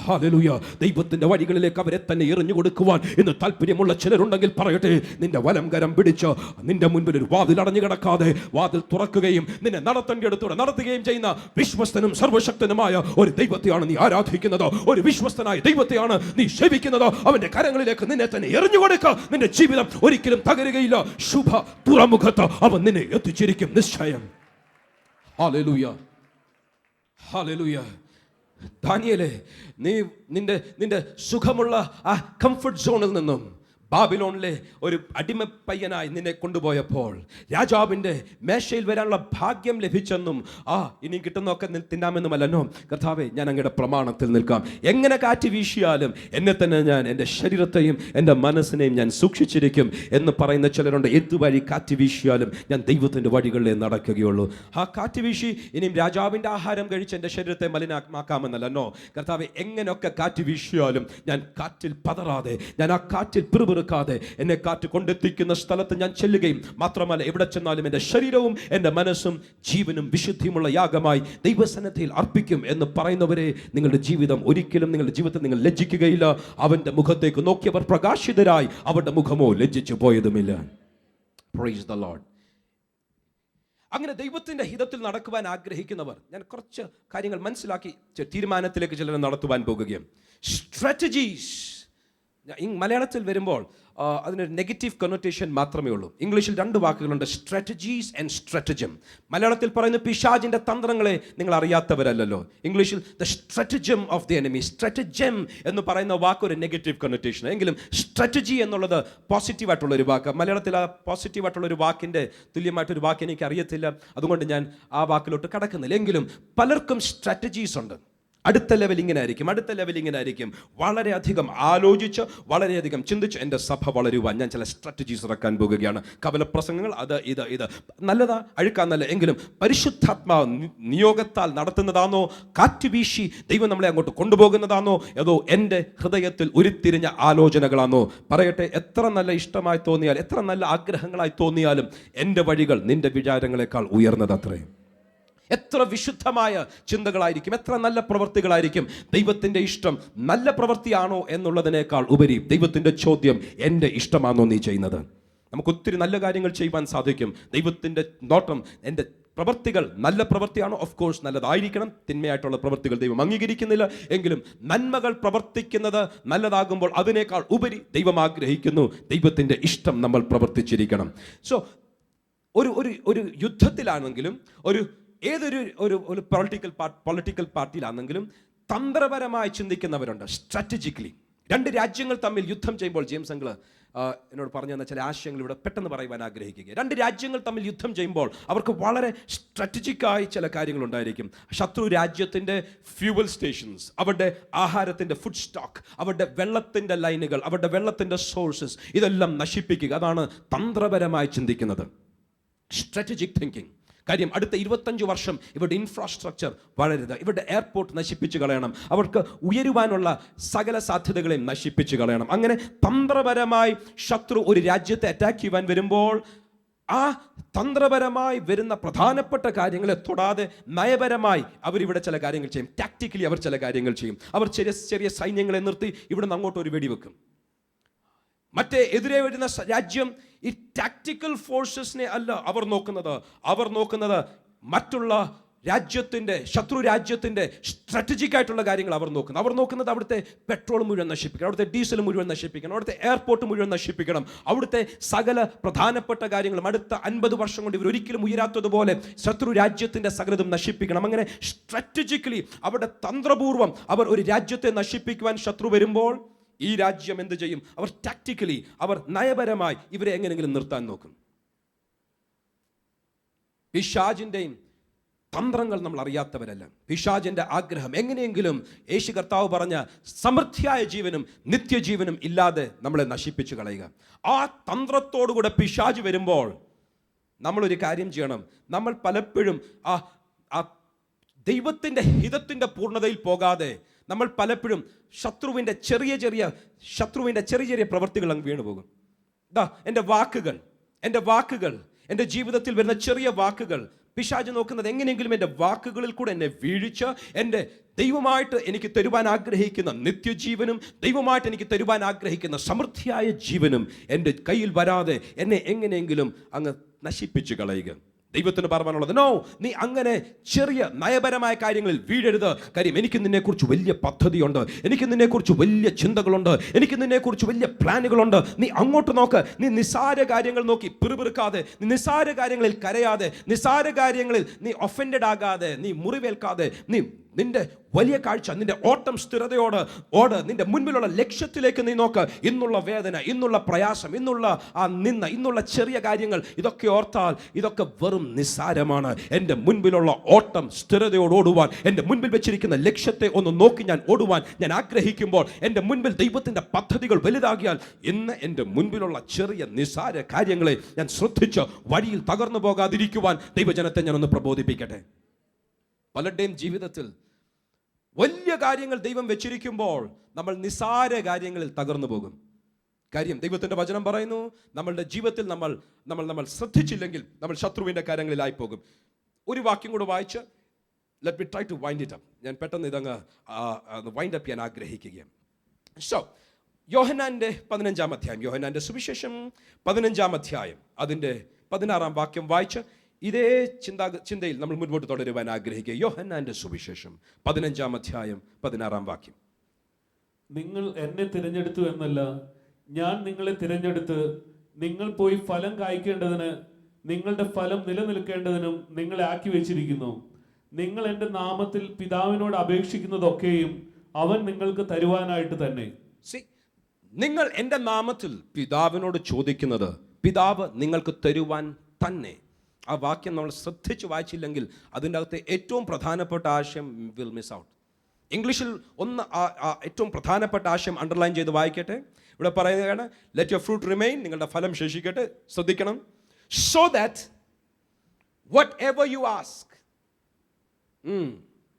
ഹല്ലേലൂയ. ദൈവത്തിന്റെ വഴികളിലേക്ക് അവരെ തന്നെ എറിഞ്ഞു കൊടുക്കുവാൻ ഇന്ന് താല്പര്യമുള്ള ചിലരുണ്ടെങ്കിൽ പറയട്ടെ, നിന്റെ വലം കരം പിടിച്ച് നിന്റെ മുൻപിൽ ഒരു വാതിൽ അടഞ്ഞു കിടക്കാതെ വാതിൽ തുറക്കുകയും നിന്നെ നടത്തേണ്ടിടത്തോടെ നടത്തുകയും ചെയ്യുന്ന വിശ്വസ്തനും സർവശക്തനുമായ ഒരു ദൈവത്തെയാണ് നീ ആരാധിക്കുന്നത്. ഒരു വിശ്വസ്തനായ ദൈവത്തെയാണ് നീ സേവിക്കുന്നത്. അവന്റെ കരങ്ങളിലേക്ക് നിന്നെ തന്നെ എറിഞ്ഞു കൊടുക്കുക. നിന്റെ ജീവിതം ഒരിക്കലും തകരുകയില്ല. ശുഭ തുറമുഖത്ത് അവൻ നിന്നെ എത്തിച്ചിരിക്കും നിശ്ചയം. Hallelujah, hallelujah. ദാനിയേലേ, നീ നിന്റെ സുഖമുള്ള ആ കംഫർട്ട് സോണിൽ നിന്നും ബാബിലോണിലെ ഒരു അടിമ പയ്യനായി നിന്നെ കൊണ്ടുപോയപ്പോൾ രാജാവിൻ്റെ മേശയിൽ വരാനുള്ള ഭാഗ്യം ലഭിച്ചെന്നും ഇനി കിട്ടുന്നൊക്കെ തിന്നാമെന്നുമല്ലോ. കർത്താവേ, ഞാൻ അങ്ങയുടെ പ്രമാണത്തിൽ നിൽക്കാം. എങ്ങനെ കാറ്റ് വീശിയാലും എന്നെ തന്നെ ഞാൻ, എൻ്റെ ശരീരത്തെയും എൻ്റെ മനസ്സിനെയും ഞാൻ സൂക്ഷിച്ചിരിക്കും എന്ന് പറയുന്ന ചിലരുണ്ട്. ഏതുവഴി കാറ്റ് വീശിയാലും ഞാൻ ദൈവത്തിൻ്റെ വഴികളിലേ നടക്കുകയുള്ളൂ. ആ കാറ്റ് വീശി ഇനിയും രാജാവിൻ്റെ ആഹാരം കഴിച്ച് എൻ്റെ ശരീരത്തെ മലിനമാക്കാമെന്നല്ലോ. കർത്താവേ, എങ്ങനെയൊക്കെ കാറ്റ് വീശിയാലും ഞാൻ കാറ്റിൽ പതറാതെ, ഞാൻ ആ കാറ്റിൽ പിറുപിറുക്കാതെ എന്നെ കാറ്റ് കൊണ്ടെത്തിക്കുന്ന സ്ഥലത്ത് ഞാൻ ചെല്ലുകയും മാത്രമല്ല, എവിടെ ചെന്നാലും എൻ്റെ ശരീരവും എൻ്റെ മനസ്സും ജീവനും വിശുദ്ധിയുമുള്ള യാഗമായി ദൈവസന്നിധിയിൽ അർപ്പിക്കും എന്ന് പറയുന്നവരെ, നിങ്ങളുടെ ജീവിതം ഒരിക്കലും, നിങ്ങളുടെ ജീവിതത്തിൽ നിങ്ങൾ ലജ്ജിക്കുകയില്ല. അവൻ്റെ മുഖത്തേക്ക് നോക്കിയവർ പ്രകാശിതരായി, അവരുടെ മുഖമോ ലജ്ജിച്ചു പോയതുമില്ല. Praise the Lord. അങ്ങനെ ദൈവത്തിൻ്റെ ഹിതത്തിൽ നടക്കുവാൻ ആഗ്രഹിക്കുന്നവർ, ഞാൻ കുറച്ച് കാര്യങ്ങൾ മനസ്സിലാക്കി തീരുമാനത്തിലേക്ക് ചിലർ നടത്തുവാൻ പോകുകയും. സ്ട്രാറ്റജീസ് മലയാളത്തിൽ വരുമ്പോൾ അതിനൊരു നെഗറ്റീവ് കണ്ണോട്ടേഷൻ മാത്രമേ ഉള്ളൂ. ഇംഗ്ലീഷിൽ 2 വാക്കുകളുണ്ട്, സ്ട്രാറ്റജീസ് ആൻഡ് സ്ട്രാറ്റജം. മലയാളത്തിൽ പറയുന്ന പിശാചിൻ്റെ തന്ത്രങ്ങളെ നിങ്ങൾ അറിയാത്തവരല്ലോ. ഇംഗ്ലീഷിൽ ദ സ്ട്രാറ്റജം ഓഫ് ദി എനിമി. സ്ട്രാറ്റജം എന്ന് പറയുന്ന വാക്ക് ഒരു നെഗറ്റീവ് കണ്ണോട്ടേഷൻ, എങ്കിലും സ്ട്രാറ്റജി എന്നുള്ളത് പോസിറ്റീവായിട്ടുള്ളൊരു വാക്ക്. മലയാളത്തിൽ ആ പോസിറ്റീവായിട്ടുള്ളൊരു വാക്കിൻ്റെ തുല്യമായിട്ടൊരു വാക്ക് എനിക്ക് അറിയത്തില്ല, അതുകൊണ്ട് ഞാൻ ആ വാക്കിലോട്ട് കടക്കുന്നില്ല. എങ്കിലും പലർക്കും സ്ട്രാറ്റജീസ് ഉണ്ട്. അടുത്ത ലെവൽ ഇങ്ങനെ ആയിരിക്കും. വളരെയധികം ആലോചിച്ച്, വളരെയധികം ചിന്തിച്ച് എൻ്റെ സഭ വളരുവാൻ ഞാൻ ചില സ്ട്രാറ്റജീസ് ഇറക്കാൻ പോകുകയാണ്. കവലപ്രസംഗങ്ങൾ, അത് ഇത് നല്ലതാ, അഴുക്കാന്നല്ല, എങ്കിലും പരിശുദ്ധാത്മാവ് നിയോഗത്താൽ നടത്തുന്നതാണോ, കാറ്റ് വീശി ദൈവം നമ്മളെ അങ്ങോട്ട് കൊണ്ടുപോകുന്നതാണോ, അതോ എൻ്റെ ഹൃദയത്തിൽ ഉരുത്തിരിഞ്ഞ ആലോചനകളാണോ? പറയട്ടെ, എത്ര നല്ല ഇഷ്ടമായി തോന്നിയാൽ, എത്ര നല്ല ആഗ്രഹങ്ങളായി തോന്നിയാലും എൻ്റെ വഴികൾ നിന്റെ വിചാരങ്ങളെക്കാൾ ഉയർന്നതത്രേ. എത്ര വിശുദ്ധമായ ചിന്തകളായിരിക്കും, എത്ര നല്ല പ്രവൃത്തികളായിരിക്കും, ദൈവത്തിൻ്റെ ഇഷ്ടം നല്ല പ്രവൃത്തിയാണോ എന്നുള്ളതിനേക്കാൾ ഉപരി ദൈവത്തിൻ്റെ ചോദ്യം, എൻ്റെ ഇഷ്ടമാണോ നീ ചെയ്യുന്നത്? നമുക്ക് ഒത്തിരി നല്ല കാര്യങ്ങൾ ചെയ്യുവാൻ സാധിക്കും. ദൈവത്തിൻ്റെ നോട്ടം, എൻ്റെ പ്രവൃത്തികൾ നല്ല പ്രവൃത്തിയാണോ? ഓഫ് കോഴ്സ് നല്ലതായിരിക്കണം. തിന്മയായിട്ടുള്ള പ്രവൃത്തികൾ ദൈവം അംഗീകരിക്കുന്നില്ല. എങ്കിലും നന്മകൾ പ്രവർത്തിക്കുന്നത് നല്ലതാകുമ്പോൾ അതിനേക്കാൾ ഉപരി ദൈവം ആഗ്രഹിക്കുന്നു, ദൈവത്തിൻ്റെ ഇഷ്ടം നമ്മൾ പ്രവർത്തിച്ചിരിക്കണം. സോ ഒരു യുദ്ധത്തിലാണെങ്കിലും, ഏതൊരു പൊളിറ്റിക്കൽ പാർട്ടിയിലാണെങ്കിലും തന്ത്രപരമായി ചിന്തിക്കുന്നവരുണ്ട്, സ്ട്രാറ്റജിക്കലി. 2 രാജ്യങ്ങൾ തമ്മിൽ യുദ്ധം ചെയ്യുമ്പോൾ, ജെയിംസ് അങ്കിൾ എന്നോട് പറഞ്ഞു തന്ന ചില ആശയങ്ങൾ ഇവിടെ പെട്ടെന്ന് പറയുവാൻ ആഗ്രഹിക്കുക. 2 രാജ്യങ്ങൾ തമ്മിൽ യുദ്ധം ചെയ്യുമ്പോൾ അവർക്ക് വളരെ സ്ട്രാറ്റജിക്കായി ചില കാര്യങ്ങൾ ഉണ്ടായിരിക്കും. ശത്രു രാജ്യത്തിൻ്റെ ഫ്യൂവൽ സ്റ്റേഷൻസ്, അവരുടെ ആഹാരത്തിൻ്റെ ഫുഡ് സ്റ്റോക്ക്, അവരുടെ വെള്ളത്തിൻ്റെ ലൈനുകൾ, അവരുടെ വെള്ളത്തിൻ്റെ സോഴ്സസ്, ഇതെല്ലാം നശിപ്പിക്കുക. അതാണ് തന്ത്രപരമായി ചിന്തിക്കുന്നത്, സ്ട്രാറ്റജിക് തിങ്കിങ്. കാര്യം, അടുത്ത 25 വർഷം ഇവരുടെ ഇൻഫ്രാസ്ട്രക്ചർ വളരുത്, ഇവരുടെ എയർപോർട്ട് നശിപ്പിച്ച് കളയണം, അവർക്ക് ഉയരുവാനുള്ള സകല സാധ്യതകളെയും നശിപ്പിച്ച് കളയണം. അങ്ങനെ തന്ത്രപരമായി ശത്രു ഒരു രാജ്യത്തെ അറ്റാക്ക് ചെയ്യുവാൻ വരുമ്പോൾ ആ തന്ത്രപരമായി വരുന്ന പ്രധാനപ്പെട്ട കാര്യങ്ങളെ തൊടാതെ നയപരമായി അവരിവിടെ ചില കാര്യങ്ങൾ ചെയ്യും. ടാക്ടിക്കലി അവർ ചില കാര്യങ്ങൾ ചെയ്യും. അവർ ചെറിയ സൈന്യങ്ങളെ നിർത്തി ഇവിടെ നിന്ന് അങ്ങോട്ട് ഒരു വെടിവെക്കും. മറ്റേ എതിരെ വരുന്ന രാജ്യം ഈ ടാക്ടിക്കൽ ഫോഴ്സസിനെ അല്ല അവർ നോക്കുന്നത് മറ്റുള്ള രാജ്യത്തിൻ്റെ, ശത്രു രാജ്യത്തിൻ്റെ സ്ട്രാറ്റജിക് ആയിട്ടുള്ള കാര്യങ്ങൾ അവർ നോക്കുന്നത് അവിടുത്തെ പെട്രോൾ മുഴുവൻ നശിപ്പിക്കണം, അവിടുത്തെ ഡീസൽ മുഴുവൻ നശിപ്പിക്കണം, അവിടുത്തെ എയർപോർട്ട് മുഴുവൻ നശിപ്പിക്കണം, അവിടുത്തെ സകല പ്രധാനപ്പെട്ട കാര്യങ്ങളും അടുത്ത 50 വർഷം കൊണ്ട് ഇവർ ഒരിക്കലും ഉയരാത്തതുപോലെ ശത്രു രാജ്യത്തിൻ്റെ സകലതും നശിപ്പിക്കണം. അങ്ങനെ സ്ട്രാറ്റജിക്കലി അവിടെ തന്ത്രപൂർവം അവർ ഒരു രാജ്യത്തെ നശിപ്പിക്കുവാൻ ശത്രു വരുമ്പോൾ ഈ രാജ്യം എന്ത് ചെയ്യും? അവർ ടാക്ടിക്കലി, അവർ നയപരമായി ഇവരെ എങ്ങനെയെങ്കിലും നിർത്താൻ നോക്കും. പിശാചിൻ്റെയും തന്ത്രങ്ങൾ നമ്മൾ അറിയാത്തവരല്ല. പിശാചിൻ്റെ ആഗ്രഹം എങ്ങനെയെങ്കിലും യേശു കർത്താവ് പറഞ്ഞ സമൃദ്ധിയായ ജീവനും നിത്യജീവനും ഇല്ലാതെ നമ്മളെ നശിപ്പിച്ചു കളയുക. ആ തന്ത്രത്തോടുകൂടെ പിശാച് വരുമ്പോൾ നമ്മളൊരു കാര്യം ചെയ്യണം. നമ്മൾ പലപ്പോഴും ആ ദൈവത്തിൻ്റെ ഹിതത്തിൻ്റെ പൂർണ്ണതയിൽ പോകാതെ നമ്മൾ പലപ്പോഴും ശത്രുവിൻ്റെ ചെറിയ പ്രവൃത്തികൾ അങ്ങ് വീണുപോകും. എൻ്റെ വാക്കുകൾ, എൻ്റെ ജീവിതത്തിൽ വരുന്ന ചെറിയ വാക്കുകൾ, പിശാച് നോക്കുന്നത് എങ്ങനെയെങ്കിലും എൻ്റെ വാക്കുകളിൽ കൂടെ എന്നെ വീഴിച്ച് എൻ്റെ ദൈവമായിട്ട് എനിക്ക് തരുവാൻ ആഗ്രഹിക്കുന്ന നിത്യജീവനും ദൈവമായിട്ട് എനിക്ക് തരുവാൻ ആഗ്രഹിക്കുന്ന സമൃദ്ധിയായ ജീവനും എൻ്റെ കയ്യിൽ വരാതെ എന്നെ എങ്ങനെയെങ്കിലും അങ്ങ് നശിപ്പിച്ചു കളയുക. ദൈവത്തിന് പറയാനുള്ളത്, നോ, നീ അങ്ങനെ ചെറിയ നയപരമായ കാര്യങ്ങളിൽ വീഴരുത്. കാര്യം, എനിക്ക് നിന്നെക്കുറിച്ച് വലിയ പദ്ധതിയുണ്ട്, എനിക്ക് നിന്നെക്കുറിച്ച് വലിയ ചിന്തകളുണ്ട്, എനിക്ക് നിന്നെക്കുറിച്ച് വലിയ പ്ലാനുകളുണ്ട്. നീ അങ്ങോട്ട് നോക്ക്. നീ നിസ്സാര കാര്യങ്ങൾ നോക്കി പിറുപിറുക്കാതെ, നീ നിസ്സാര കാര്യങ്ങളിൽ കരയാതെ, നിസ്സാര കാര്യങ്ങളിൽ നീ ഒഫൻഡഡ് ആകാതെ, നീ മുറിവേൽക്കാതെ, നിന്റെ വലിയ കാഴ്ച, നിന്റെ ഓട്ടം സ്ഥിരതയോട് ഓട്. നിന്റെ മുൻപിലുള്ള ലക്ഷ്യത്തിലേക്ക് നീ നോക്ക്. ഇന്നുള്ള വേദന, ഇന്നുള്ള പ്രയാസം, ഇന്നുള്ള ഇന്നുള്ള ചെറിയ കാര്യങ്ങൾ, ഇതൊക്കെ ഓർത്താൽ ഇതൊക്കെ വെറും നിസ്സാരമാണ്. എൻ്റെ മുൻപിലുള്ള ഓട്ടം സ്ഥിരതയോട് ഓടുവാൻ, എൻ്റെ മുൻപിൽ വെച്ചിരിക്കുന്ന ലക്ഷ്യത്തെ ഒന്ന് നോക്കി ഞാൻ ഓടുവാൻ ഞാൻ ആഗ്രഹിക്കുമ്പോൾ, എൻ്റെ മുൻപിൽ ദൈവത്തിൻ്റെ പദ്ധതികൾ വലുതാകിയാൽ, ഇന്ന് എൻ്റെ മുൻപിലുള്ള ചെറിയ നിസ്സാര കാര്യങ്ങളെ ഞാൻ ശ്രദ്ധിച്ച് വഴിയിൽ തകർന്നു പോകാതിരിക്കുവാൻ ദൈവജനത്തെ ഞാനൊന്ന് പ്രബോധിപ്പിക്കട്ടെ. പലരുടെയും ജീവിതത്തിൽ വലിയ കാര്യങ്ങൾ ദൈവം വെച്ചിരിക്കുമ്പോൾ നമ്മൾ നിസ്സാര കാര്യങ്ങളിൽ തകർന്നു പോകും. കാര്യം, ദൈവത്തിൻ്റെ വചനം പറയുന്നു, നമ്മളുടെ ജീവിതത്തിൽ നമ്മൾ ശ്രദ്ധിച്ചില്ലെങ്കിൽ നമ്മൾ ശത്രുവിൻ്റെ കാര്യങ്ങളിലായി പോകും. ഒരു വാക്യം കൂടെ വായിച്ച് let me try to wind it up. ഞാൻ പെട്ടെന്ന് ഇതങ്ങ് വൈൻഡ് അപ്പ് ചെയ്യാൻ ആഗ്രഹിക്കുകയാണ്. സോ യോഹന്നാൻ്റെ 15-ാം അധ്യായം, യോഹന്നാൻ്റെ സുവിശേഷം 15-ാം അധ്യായം അതിൻ്റെ 16-ാം വാക്യം വായിച്ച് ഇതേ ചിന്തയിൽ നമ്മൾ മുൻപോട്ട് തുടരുവാൻ ആഗ്രഹിക്കുക. യോഹന്നാന്റെ സുവിശേഷം 15-ാം അധ്യായം 16-ാം വാക്യം. നിങ്ങൾ എന്നെ തിരഞ്ഞെടുത്തു എന്നല്ല, ഞാൻ നിങ്ങളെ തിരഞ്ഞെടുത്ത് നിങ്ങൾ പോയി ഫലം കായ്ക്കേണ്ടതിന് നിങ്ങളുടെ ഫലം നിലനിൽക്കേണ്ടതിനും നിങ്ങളെ ആക്കി വെച്ചിരിക്കുന്നു. നിങ്ങൾ എൻ്റെ നാമത്തിൽ പിതാവിനോട് അപേക്ഷിക്കുന്നതൊക്കെയും അവൻ നിങ്ങൾക്ക് തരുവാനായിട്ട് തന്നെ. നിങ്ങൾ എൻ്റെ നാമത്തിൽ പിതാവിനോട് ചോദിക്കുന്നത് പിതാവ് നിങ്ങൾക്ക് തരുവാൻ തന്നെ. ആ വാക്യം നമ്മൾ ശ്രദ്ധിച്ച് വായിച്ചില്ലെങ്കിൽ അതിൻ്റെ അകത്തെ ഏറ്റവും പ്രധാനപ്പെട്ട ആശയം വിൽ മിസ് ഔട്ട്. ഇംഗ്ലീഷിൽ ഒന്ന് ഏറ്റവും പ്രധാനപ്പെട്ട ആശയം അണ്ടർലൈൻ ചെയ്ത് വായിക്കട്ടെ. ഇവിടെ പറയുകയാണ്, ലെറ്റ് യുവർ ഫ്രൂട്ട് റിമെയിൻ, നിങ്ങളുടെ ഫലം ശേഷിക്കട്ടെ. ശ്രദ്ധിക്കണം. So that what ever you ask.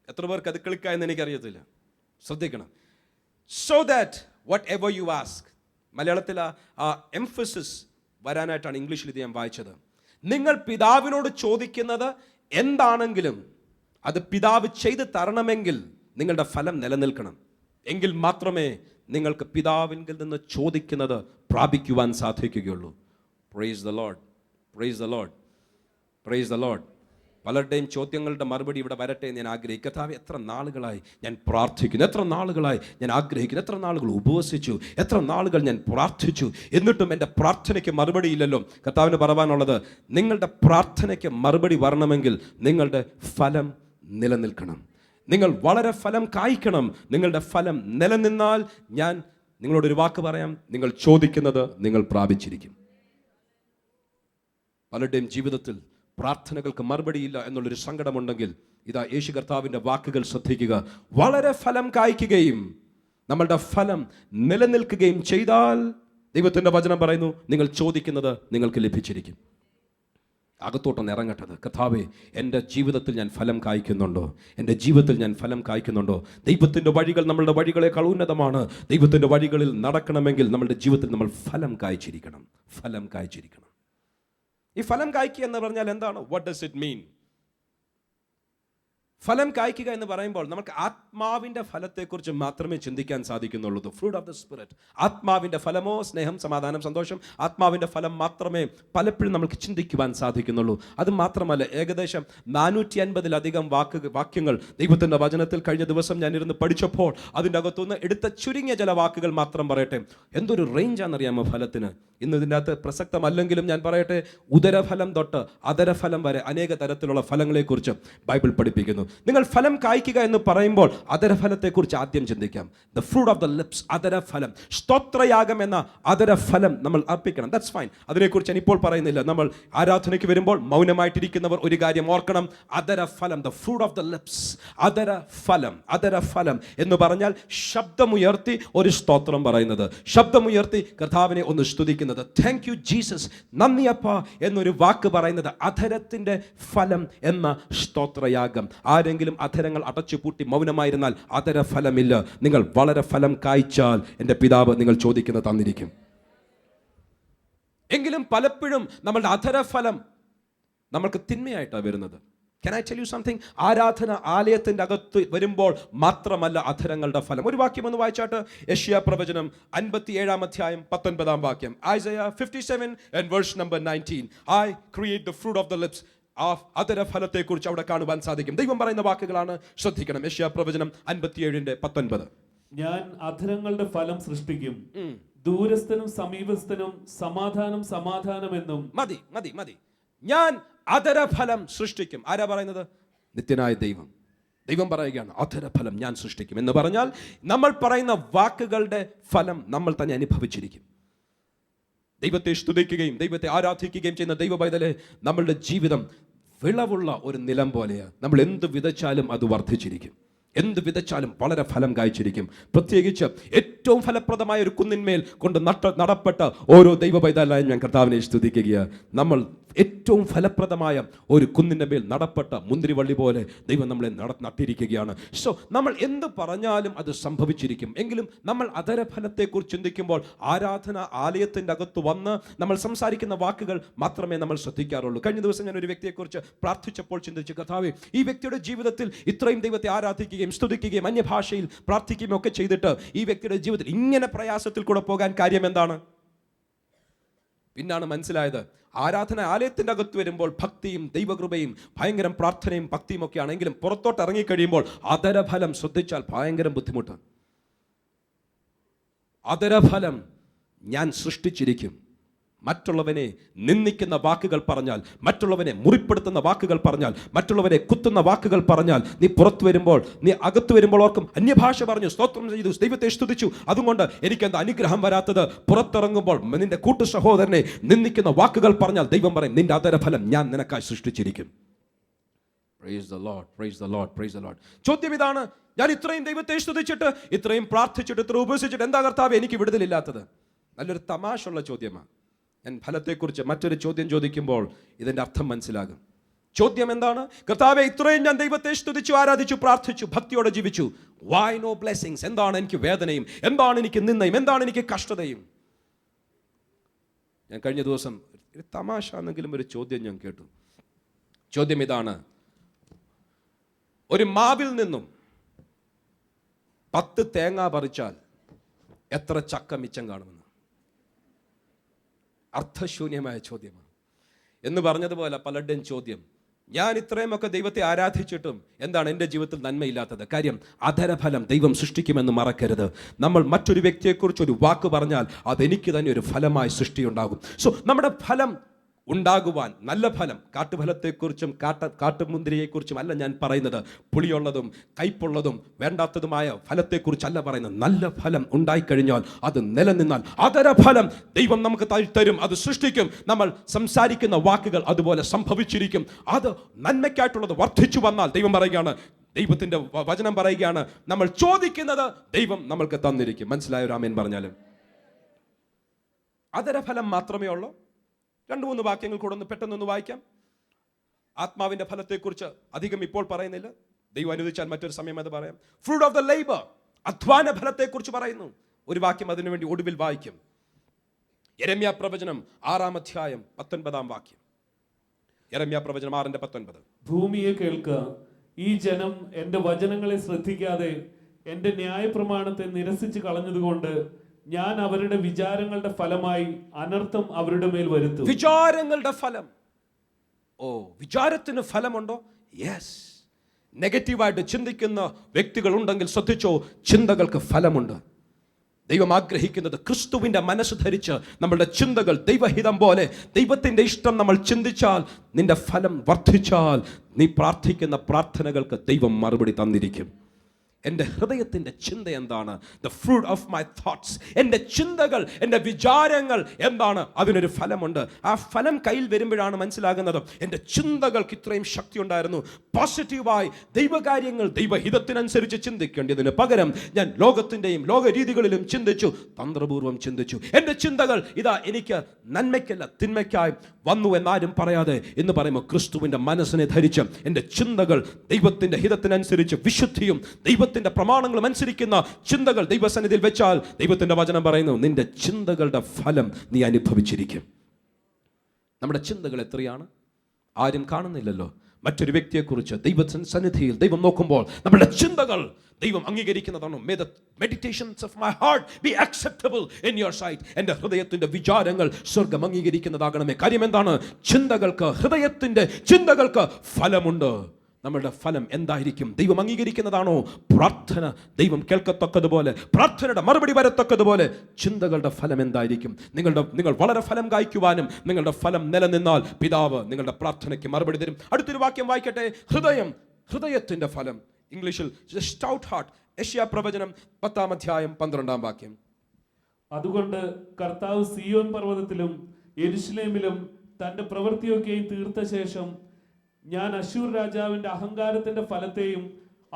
എത്ര പേർക്ക് അത് ക്ലിക്കായെന്ന് എനിക്കറിയത്തില്ല. ശ്രദ്ധിക്കണം. So that what ever you ask. മലയാളത്തിൽ ആ എംഫസിസ് വരാനായിട്ടാണ് ഇംഗ്ലീഷിൽ ഇത് ഞാൻ വായിച്ചത്. നിങ്ങൾ പിതാവിനോട് ചോദിക്കുന്നത് എന്താണെങ്കിലും അത് പിതാവ് ചെയ്ത് തരണമെങ്കിൽ നിങ്ങളുടെ ഫലം നിലനിൽക്കണം. എങ്കിൽ മാത്രമേ നിങ്ങൾക്ക് പിതാവിങ്കിൽ നിന്ന് ചോദിക്കുന്നത് പ്രാപിക്കുവാൻ സാധിക്കുകയുള്ളൂ. Praise the Lord, praise the Lord, praise the Lord. പലരുടെയും ചോദ്യങ്ങളുടെ മറുപടി ഇവിടെ വരട്ടെ എന്ന് ഞാൻ ആഗ്രഹിക്കും. കർത്താവേ, എത്ര നാളുകളായി ഞാൻ പ്രാർത്ഥിക്കുന്നു, എത്ര നാളുകളായി ഞാൻ ആഗ്രഹിക്കുന്നു, എത്ര നാളുകൾ ഉപവസിച്ചു, എത്ര നാളുകൾ ഞാൻ പ്രാർത്ഥിച്ചു, എന്നിട്ടും എൻ്റെ പ്രാർത്ഥനയ്ക്ക് മറുപടി ഇല്ലല്ലോ. കർത്താവിന് പറയാനുള്ളത്, നിങ്ങളുടെ പ്രാർത്ഥനയ്ക്ക് മറുപടി വരണമെങ്കിൽ നിങ്ങളുടെ ഫലം നിലനിൽക്കണം. നിങ്ങൾ വളരെ ഫലം കായ്ക്കണം. നിങ്ങളുടെ ഫലം നിലനിന്നാൽ ഞാൻ നിങ്ങളോടൊരു വാക്ക് പറയാം, നിങ്ങൾ ചോദിക്കുന്നത് നിങ്ങൾ പ്രാപിച്ചിരിക്കും. പലരുടെയും ജീവിതത്തിൽ പ്രാർത്ഥനകൾക്ക് മറുപടിയില്ല എന്നുള്ളൊരു സങ്കടമുണ്ടെങ്കിൽ ഇതാ യേശു കർത്താവിൻ്റെ വാക്കുകൾ ശ്രദ്ധിക്കുക. വളരെ ഫലം കായ്ക്കുകയും നമ്മളുടെ ഫലം നിലനിൽക്കുകയും ചെയ്താൽ ദൈവത്തിൻ്റെ വചനം പറയുന്നു, നിങ്ങൾ ചോദിക്കുന്നത് നിങ്ങൾക്ക് ലഭിച്ചിരിക്കും. അകത്തോട്ടൊന്ന് ഇറങ്ങട്ടത്. കർത്താവേ, എൻ്റെ ജീവിതത്തിൽ ഞാൻ ഫലം കായ്ക്കുന്നുണ്ടോ? എൻ്റെ ജീവിതത്തിൽ ഞാൻ ഫലം കായ്ക്കുന്നുണ്ടോ? ദൈവത്തിൻ്റെ വഴികൾ നമ്മളുടെ വഴികളെക്കാൾ ഉന്നതമാണ്. ദൈവത്തിൻ്റെ വഴികളിൽ നടക്കണമെങ്കിൽ നമ്മളുടെ ജീവിതത്തിൽ നമ്മൾ ഫലം കായ്ച്ചിരിക്കണം. ഫലം കായ്ച്ചിരിക്കണം. ഈ ഫലം കായ്ക്കുക എന്ന് പറഞ്ഞാൽ എന്താണ്? What does it mean? ഫലം കായ്ക്കുക എന്ന് പറയുമ്പോൾ നമുക്ക് ആത്മാവിൻ്റെ ഫലത്തെക്കുറിച്ച് മാത്രമേ ചിന്തിക്കാൻ സാധിക്കുന്നുള്ളൂ. The fruit of the spirit. ആത്മാവിൻ്റെ ഫലമോ സ്നേഹം, സമാധാനം, സന്തോഷം, ആത്മാവിൻ്റെ ഫലം മാത്രമേ പലപ്പോഴും നമുക്ക് ചിന്തിക്കുവാൻ സാധിക്കുന്നുള്ളൂ. അത് മാത്രമല്ല, ഏകദേശം 450-ലധികം വാക്യങ്ങൾ ദൈവത്തിൻ്റെ വചനത്തിൽ കഴിഞ്ഞ ദിവസം ഞാനിരുന്ന് പഠിച്ചപ്പോൾ അതിൻ്റെ അകത്തുനിന്ന് എടുത്ത ചുരുങ്ങിയ ചില വാക്കുകൾ മാത്രം പറയട്ടെ. എന്തൊരു റേഞ്ചാണെന്നറിയാമോ ഫലത്തിന്? ഇന്ന് ഇതിൻ്റെ അകത്ത് പ്രസക്തമല്ലെങ്കിലും ഞാൻ പറയട്ടെ, ഉദരഫലം തൊട്ട് അധരഫലം വരെ അനേക തരത്തിലുള്ള ഫലങ്ങളെക്കുറിച്ച് ബൈബിൾ പഠിപ്പിക്കുന്നു. നിങ്ങൾ ഫലം കായ്ക്കുക എന്ന് പറയുമ്പോൾ അധരഫലത്തെക്കുറിച്ച് ആദ്യം ചിന്തിക്കാം. The fruit of the lips, അധരഫലം. സ്തോത്രയാഗം എന്ന അധരഫലം നമ്മൾ അർപ്പിക്കണം. That's fine. അതിനെക്കുറിച്ച് ഞാൻ ഇപ്പോൾ പറയുന്നില്ല. നമ്മൾ ആരാധനയ്ക്ക് വരുമ്പോൾ മൗനമായിട്ടിരിക്കുന്നവർ ഒരു കാര്യം ഓർക്കണം, അധരഫലം, the fruit of the lips, അധരഫലം. അധരഫലം എന്ന് പറഞ്ഞാൽ ശബ്ദമുയർത്തി ഒരു സ്തോത്രം പറയുന്നത്, ശബ്ദമുയർത്തി കർത്താവിനെ ഒന്ന് സ്തുതിക്കുന്നത്, താങ്ക് യു ജീസസ്, നന്ദിയപ്പ എന്നൊരു വാക്ക് പറയുന്നത്, അധരത്തിൻ്റെ ഫലം എന്ന സ്തോത്രയാഗം. ആരെങ്കിലും അധരങ്ങൾ അടച്ചുപൂട്ടി മൗനമായിരുന്നാൽ അധര ഫലമില്ല. നിങ്ങൾ വളരെ ഫലം കായ്ച്ചാൽ എൻ്റെ പിതാവ് നിങ്ങൾ ചോദിക്കുന്നത് തന്നിരിക്കും. എങ്കിലും പലപ്പോഴും നമ്മളുടെ അധരഫലം നമ്മൾക്ക് തിന്മയായിട്ടാണ് വരുന്നത്. Can I tell you something? ആരാധന ആലയത്തിൻ്റെ അകത്ത് വരുമ്പോൾ മാത്രമല്ല അധരങ്ങളുടെ ഫലം. ഒരു വാക്യം ഒന്ന് വായിച്ചാട്ട്. യെശയ്യാ പ്രവചനം 57-ാം അധ്യായം 19-ാം വാക്യം. Isaiah 57 and verse number 19. I create the fruit of the lips. ആ അധരഫലത്തെക്കുറിച്ച് അവിടെ കാണുവാൻ സാധിക്കും. ദൈവം പറയുന്ന വാക്കുകളാണ്, ശ്രദ്ധിക്കണം. യെശയ്യാ പ്രവചനം 57:19. ഞാൻ അധരങ്ങളുടെ ഫലം സൃഷ്ടിക്കും, ദൂരസ്ഥനും സമീപസ്ഥനും സമാധാനം സമാധാനം എന്നും. മതി മതി മതി. ഞാൻ അധരഫലം സൃഷ്ടിക്കും. ആരാ പറയുന്നത്? നിത്യനായ ദൈവം. ദൈവം പറയുകയാണ്, അധരഫലം ഞാൻ സൃഷ്ടിക്കും എന്ന് പറഞ്ഞാൽ നമ്മൾ പറയുന്ന വാക്കുകളുടെ ഫലം നമ്മൾ തന്നെ അനുഭവിച്ചിരിക്കും. ദൈവത്തെ സ്തുതിക്കുകയും ദൈവത്തെ ആരാധിക്കുകയും ചെയ്യുന്ന ദൈവ പൈതലെ, നമ്മളുടെ ജീവിതം വിളവുള്ള ഒരു നിലം പോലെയാണ്. നമ്മൾ എന്ത് വിതച്ചാലും അത് വർദ്ധിച്ചിരിക്കും. എന്ത് വിതച്ചാലും വളരെ ഫലം കായ്ച്ചിരിക്കും. പ്രത്യേകിച്ച് ഏറ്റവും ഫലപ്രദമായ ഒരു കുന്നിന്മേൽ കൊണ്ട് നടപ്പെട്ട ഓരോ ദൈവ പൈതലായും ഞാൻ കർത്താവിനെ സ്തുതിക്കുകയാണ്. നമ്മൾ ഏറ്റവും ഫലപ്രദമായ ഒരു കുന്നിൻ്റെ മേൽ നടപ്പെട്ട മുന്തിരിവള്ളി പോലെ ദൈവം നമ്മളെ നട്ടിരിക്കുകയാണ്. സോ നമ്മൾ എന്ത് പറഞ്ഞാലും അത് സംഭവിച്ചിരിക്കും. എങ്കിലും നമ്മൾ അധരഫലത്തെക്കുറിച്ച് ചിന്തിക്കുമ്പോൾ ആരാധന ആലയത്തിൻ്റെ അകത്ത് വന്ന് നമ്മൾ സംസാരിക്കുന്ന വാക്കുകൾ മാത്രമേ നമ്മൾ ശ്രദ്ധിക്കാറുള്ളൂ. കഴിഞ്ഞ ദിവസം ഞാൻ ഒരു വ്യക്തിയെക്കുറിച്ച് പ്രാർത്ഥിച്ചപ്പോൾ ചിന്തിച്ചു, കർത്താവേ, ഈ വ്യക്തിയുടെ ജീവിതത്തിൽ ഇത്രയും ദൈവത്തെ ആരാധിക്കുകയും സ്തുതിക്കുകയും അന്യഭാഷയിൽ പ്രാർത്ഥിക്കുകയും ഒക്കെ ചെയ്തിട്ട് ഈ വ്യക്തിയുടെ ജീവിതത്തിൽ ഇങ്ങനെ പ്രയാസത്തിൽ കൂടെ പോകാൻ കാര്യം എന്താണ്? പിന്നാണ് മനസ്സിലായത്, ആരാധന ആലയത്തിൻ്റെ അകത്ത് വരുമ്പോൾ ഭക്തിയും ദൈവകൃപയും ഭയങ്കര പ്രാർത്ഥനയും ഭക്തിയും ഒക്കെ ആണെങ്കിലും പുറത്തോട്ട് ഇറങ്ങിക്കഴിയുമ്പോൾ അധരഫലം ശ്രദ്ധിച്ചാൽ ഭയങ്കര ബുദ്ധിമുട്ട്. അധരഫലം ഞാൻ സൃഷ്ടിച്ചിരിക്കും. മറ്റുള്ളവനെ നിന്ദിക്കുന്ന വാക്കുകൾ പറഞ്ഞാൽ, മറ്റുള്ളവനെ മുറിപ്പെടുത്തുന്ന വാക്കുകൾ പറഞ്ഞാൽ, മറ്റുള്ളവരെ കുത്തുന്ന വാക്കുകൾ പറഞ്ഞാൽ, നീ പുറത്തു വരുമ്പോൾ, നീ അകത്ത് വരുമ്പോൾ ഓർക്കും, അന്യഭാഷ പറഞ്ഞു, സ്തോത്രം ചെയ്തു, ദൈവത്തെ സ്തുതിച്ചു, അതുകൊണ്ട് എനിക്കെന്താ അനുഗ്രഹം വരാത്തത്? പുറത്തിറങ്ങുമ്പോൾ നിന്റെ കൂട്ടു സഹോദരനെ നിന്ദിക്കുന്ന വാക്കുകൾ പറഞ്ഞാൽ ദൈവം പറയും, നിന്റെ അധരഫലം ഞാൻ നിനക്കായി സൃഷ്ടിച്ചിരിക്കും. Praise the Lord, praise the Lord, praise the Lord. ചോദ്യം ഇതാണ്, ഞാൻ ഇത്രയും ദൈവത്തെ സ്തുതിച്ചിട്ട്, ഇത്രയും പ്രാർത്ഥിച്ചിട്ട്, ഇത്ര ഉപസിച്ചിട്ട്, എന്താ കർത്താവേ എനിക്ക് വിടുതലില്ലാത്തത്? നല്ലൊരു തമാശയുള്ള ചോദ്യമാണ്. ഞാൻ ഫലത്തെക്കുറിച്ച് മറ്റൊരു ചോദ്യം ചോദിക്കുമ്പോൾ ഇതിൻ്റെ അർത്ഥം മനസ്സിലാകും. ചോദ്യം എന്താണ്? കർത്താവേ, ഇത്രയും ഞാൻ ദൈവത്തെ സ്തുതിച്ചു, ആരാധിച്ചു, പ്രാർത്ഥിച്ചു, ഭക്തിയോടെ ജീവിച്ചു, why no blessings? എന്താണ് എനിക്ക് വേദനയും, എന്താണ് എനിക്ക് നിന്ദയും, എന്താണ് എനിക്ക് കഷ്ടതയും? ഞാൻ കഴിഞ്ഞ ദിവസം ഒരു തമാശ എന്നെങ്കിലും ഒരു ചോദ്യം ഞാൻ കേട്ടു. ചോദ്യം ഇതാണ്, ഒരു മാവിൽ നിന്നും 10 തേങ്ങ പറിച്ചാൽ എത്ര ചക്ക മിച്ചം കാണുമെന്ന്? അർത്ഥശൂന്യമായ ചോദ്യമാണ്. എന്ന് പറഞ്ഞതുപോലെ പലരുടെയും ചോദ്യം, ഞാൻ ഇത്രയുമൊക്കെ ദൈവത്തെ ആരാധിച്ചിട്ടും എന്താണ് എൻ്റെ ജീവിതത്തിൽ നന്മയില്ലാത്തത്? കാര്യം, അധരഫലം ദൈവം സൃഷ്ടിക്കുമെന്ന് മറക്കരുത്. നമ്മൾ മറ്റൊരു വ്യക്തിയെക്കുറിച്ച് ഒരു വാക്ക് പറഞ്ഞാൽ അതെനിക്ക് തന്നെ ഒരു ഫലമായി സൃഷ്ടിയുണ്ടാകും. സോ നമ്മുടെ ഫലം ഉണ്ടാകുവാൻ, നല്ല ഫലം, കാട്ടുഫലത്തെക്കുറിച്ചും കാട്ടുമുന്തിരിയെക്കുറിച്ചും അല്ല ഞാൻ പറയുന്നത്. പുളിയുള്ളതും കയ്പുള്ളതും വേണ്ടാത്തതുമായ ഫലത്തെക്കുറിച്ചല്ല പറയുന്നത്. നല്ല ഫലം ഉണ്ടായിക്കഴിഞ്ഞാൽ, അത് നിലനിന്നാൽ, അധരഫലം ദൈവം നമുക്ക് തരും, അത് സൃഷ്ടിക്കും. നമ്മൾ സംസാരിക്കുന്ന വാക്കുകൾ അതുപോലെ സംഭവിച്ചിരിക്കും. അത് നന്മയ്ക്കായിട്ടുള്ളത് വർദ്ധിച്ചു വന്നാൽ ദൈവം പറയുകയാണ്, ദൈവത്തിൻ്റെ വചനം പറയുകയാണ്, നമ്മൾ ചോദിക്കുന്നത് ദൈവം നമ്മൾക്ക് തന്നിരിക്കും. മനസ്സിലായോ? ആമേൻ പറഞ്ഞാലും അധരഫലം മാത്രമേ ഉള്ളൂ. 2-3 വാക്യങ്ങൾ കൂടെ ഒന്ന് പെട്ടെന്നൊന്ന് വായിക്കാം. ആത്മാവിന്റെ ഫലത്തെക്കുറിച്ച് അധികം ഇപ്പോൾ പറയുന്നില്ല, ദൈവം അനുവദിച്ചാൽ മറ്റൊരു സമയം അത് പറയാം. ഫ്രൂട്ട് ഓഫ് ദ ലേബർ, അധ്വാന ഫലത്തെക്കുറിച്ച് പറയുന്നു. ഒരു വാക്യം അതിനുവേണ്ടി ഒടുവിൽ വായിക്കും. യെരമ്യാ പ്രവചനം 6-ാം അധ്യായം 19-ാം വാക്യം. യെരമ്യാ പ്രവചനം 6:19. ഭൂമിയെ കേൾക്കുക, ഈ ജനം എൻ്റെ വചനങ്ങളെ ശ്രദ്ധിക്കാതെ എൻ്റെ ന്യായപ്രമാണത്തെ നിരസിച്ച് കളഞ്ഞതുകൊണ്ട് ഞാൻ അവരുടെ വിചാരങ്ങളുടെ ഫലമായി അനർത്ഥം അവരുടെ മേൽ വരുത്തും. വിചാരങ്ങളുടെ ഫലം. ഓ, വിചാരത്തിന് ഫലമുണ്ടോ? യെസ്. നെഗറ്റീവായിട്ട് ചിന്തിക്കുന്ന വ്യക്തികൾ ഉണ്ടെങ്കിൽ ശ്രദ്ധിച്ചോ, ചിന്തകൾക്ക് ഫലമുണ്ട്. ദൈവം ആഗ്രഹിക്കുന്നത് ക്രിസ്തുവിൻ്റെ മനസ്സ് ധരിച്ച് നമ്മളുടെ ചിന്തകൾ ദൈവഹിതം പോലെ, ദൈവത്തിൻ്റെ ഇഷ്ടം നമ്മൾ ചിന്തിച്ചാൽ, നിന്റെ ഫലം വർദ്ധിച്ചാൽ, നീ പ്രാർത്ഥിക്കുന്ന പ്രാർത്ഥനകൾക്ക് ദൈവം മറുപടി തന്നിരിക്കും. എൻ്റെ ഹൃദയത്തിൻ്റെ ചിന്ത എന്താണ്? The fruit of my thoughts. എൻ്റെ ചിന്തകൾ, എൻ്റെ വിചാരങ്ങൾ എന്താണ്? അതിനൊരു ഫലമുണ്ട്. ആ ഫലം കയ്യിൽ വരുമ്പോഴാണ് മനസ്സിലാകുന്നത്, എൻ്റെ ചിന്തകൾക്ക് ഇത്രയും ശക്തി ഉണ്ടായിരുന്നു. പോസിറ്റീവായി ദൈവകാര്യങ്ങൾ ദൈവഹിതത്തിനനുസരിച്ച് ചിന്തിക്കേണ്ടതിന് പകരം ഞാൻ ലോകത്തിൻ്റെയും ലോകരീതികളിലും ചിന്തിച്ചു, തന്ത്രപൂർവ്വം ചിന്തിച്ചു. എൻ്റെ ചിന്തകൾ ഇതാ എനിക്ക് നന്മയ്ക്കല്ല തിന്മയ്ക്കായി വന്നു എന്നാരും പറയാതെ എന്ന് പറയുമ്പോൾ, ക്രിസ്തുവിൻ്റെ മനസ്സിനെ ധരിച്ച് എൻ്റെ ചിന്തകൾ ദൈവത്തിൻ്റെ ഹിതത്തിനനുസരിച്ച് വിശുദ്ധിയും ദൈവത്തിൻ്റെ പ്രമാണങ്ങളും അനുസരിക്കുന്ന ചിന്തകൾ ദൈവസന്നിധിയിൽ വെച്ചാൽ, ദൈവത്തിൻ്റെ വചനം പറയുന്നു, നിന്റെ ചിന്തകളുടെ ഫലം നീ അനുഭവിച്ചിരിക്കും. നമ്മുടെ ചിന്തകൾ എത്രയാണ്? ആരും കാണുന്നില്ലല്ലോ. മറ്റൊരു വ്യക്തിയെക്കുറിച്ച് ദൈവസന്നിധിയിൽ ദൈവം നോക്കുമ്പോൾ നമ്മുടെ ചിന്തകൾ ദൈവം അംഗീകരിക്കുന്നതാണ്. May the meditations of my heart be acceptable in your sight. എൻ്റെ ഹൃദയത്തിൻ്റെ വിചാരങ്ങൾ സ്വർഗം അംഗീകരിക്കുന്നതാകണമേ. കാര്യം എന്താണ്? ചിന്തകൾക്ക്, ഹൃദയത്തിൻ്റെ ചിന്തകൾക്ക് ഫലമുണ്ട്. നമ്മളുടെ ഫലം എന്തായിരിക്കും? ദൈവം അംഗീകരിക്കുന്നതാണോ? പ്രാർത്ഥന ദൈവം കേൾക്കത്തക്കതുപോലെ, പ്രാർത്ഥനയുടെ മറുപടി വരത്തക്കതുപോലെ ചിന്തകളുടെ ഫലം എന്തായിരിക്കും? നിങ്ങൾ വളരെ ഫലം കായ്ക്കുവാനും നിങ്ങളുടെ ഫലം നിലനിന്നാൽ പിതാവ് നിങ്ങളുടെ പ്രാർത്ഥനയ്ക്ക് മറുപടി തരും. അടുത്തൊരു വാക്യം വായിക്കട്ടെ. ഹൃദയത്തിൻ്റെ ഫലം, ഇംഗ്ലീഷിൽ സ്റ്റൗട്ട് ഹാർട്ട്. യെശയ്യാ പ്രവചനം 10-ാം അധ്യായം 12-ാം വാക്യം. അതുകൊണ്ട് കർത്താവ് സിയോൻ പർവ്വതത്തിലും യെരൂശലേമിലും തന്റെ പ്രവൃത്തിയൊക്കെയും തീർത്ത ശേഷം ഞാൻ അശ്ശൂർ രാജാവിന്റെ അഹങ്കാരത്തിന്റെ ഫലത്തെയും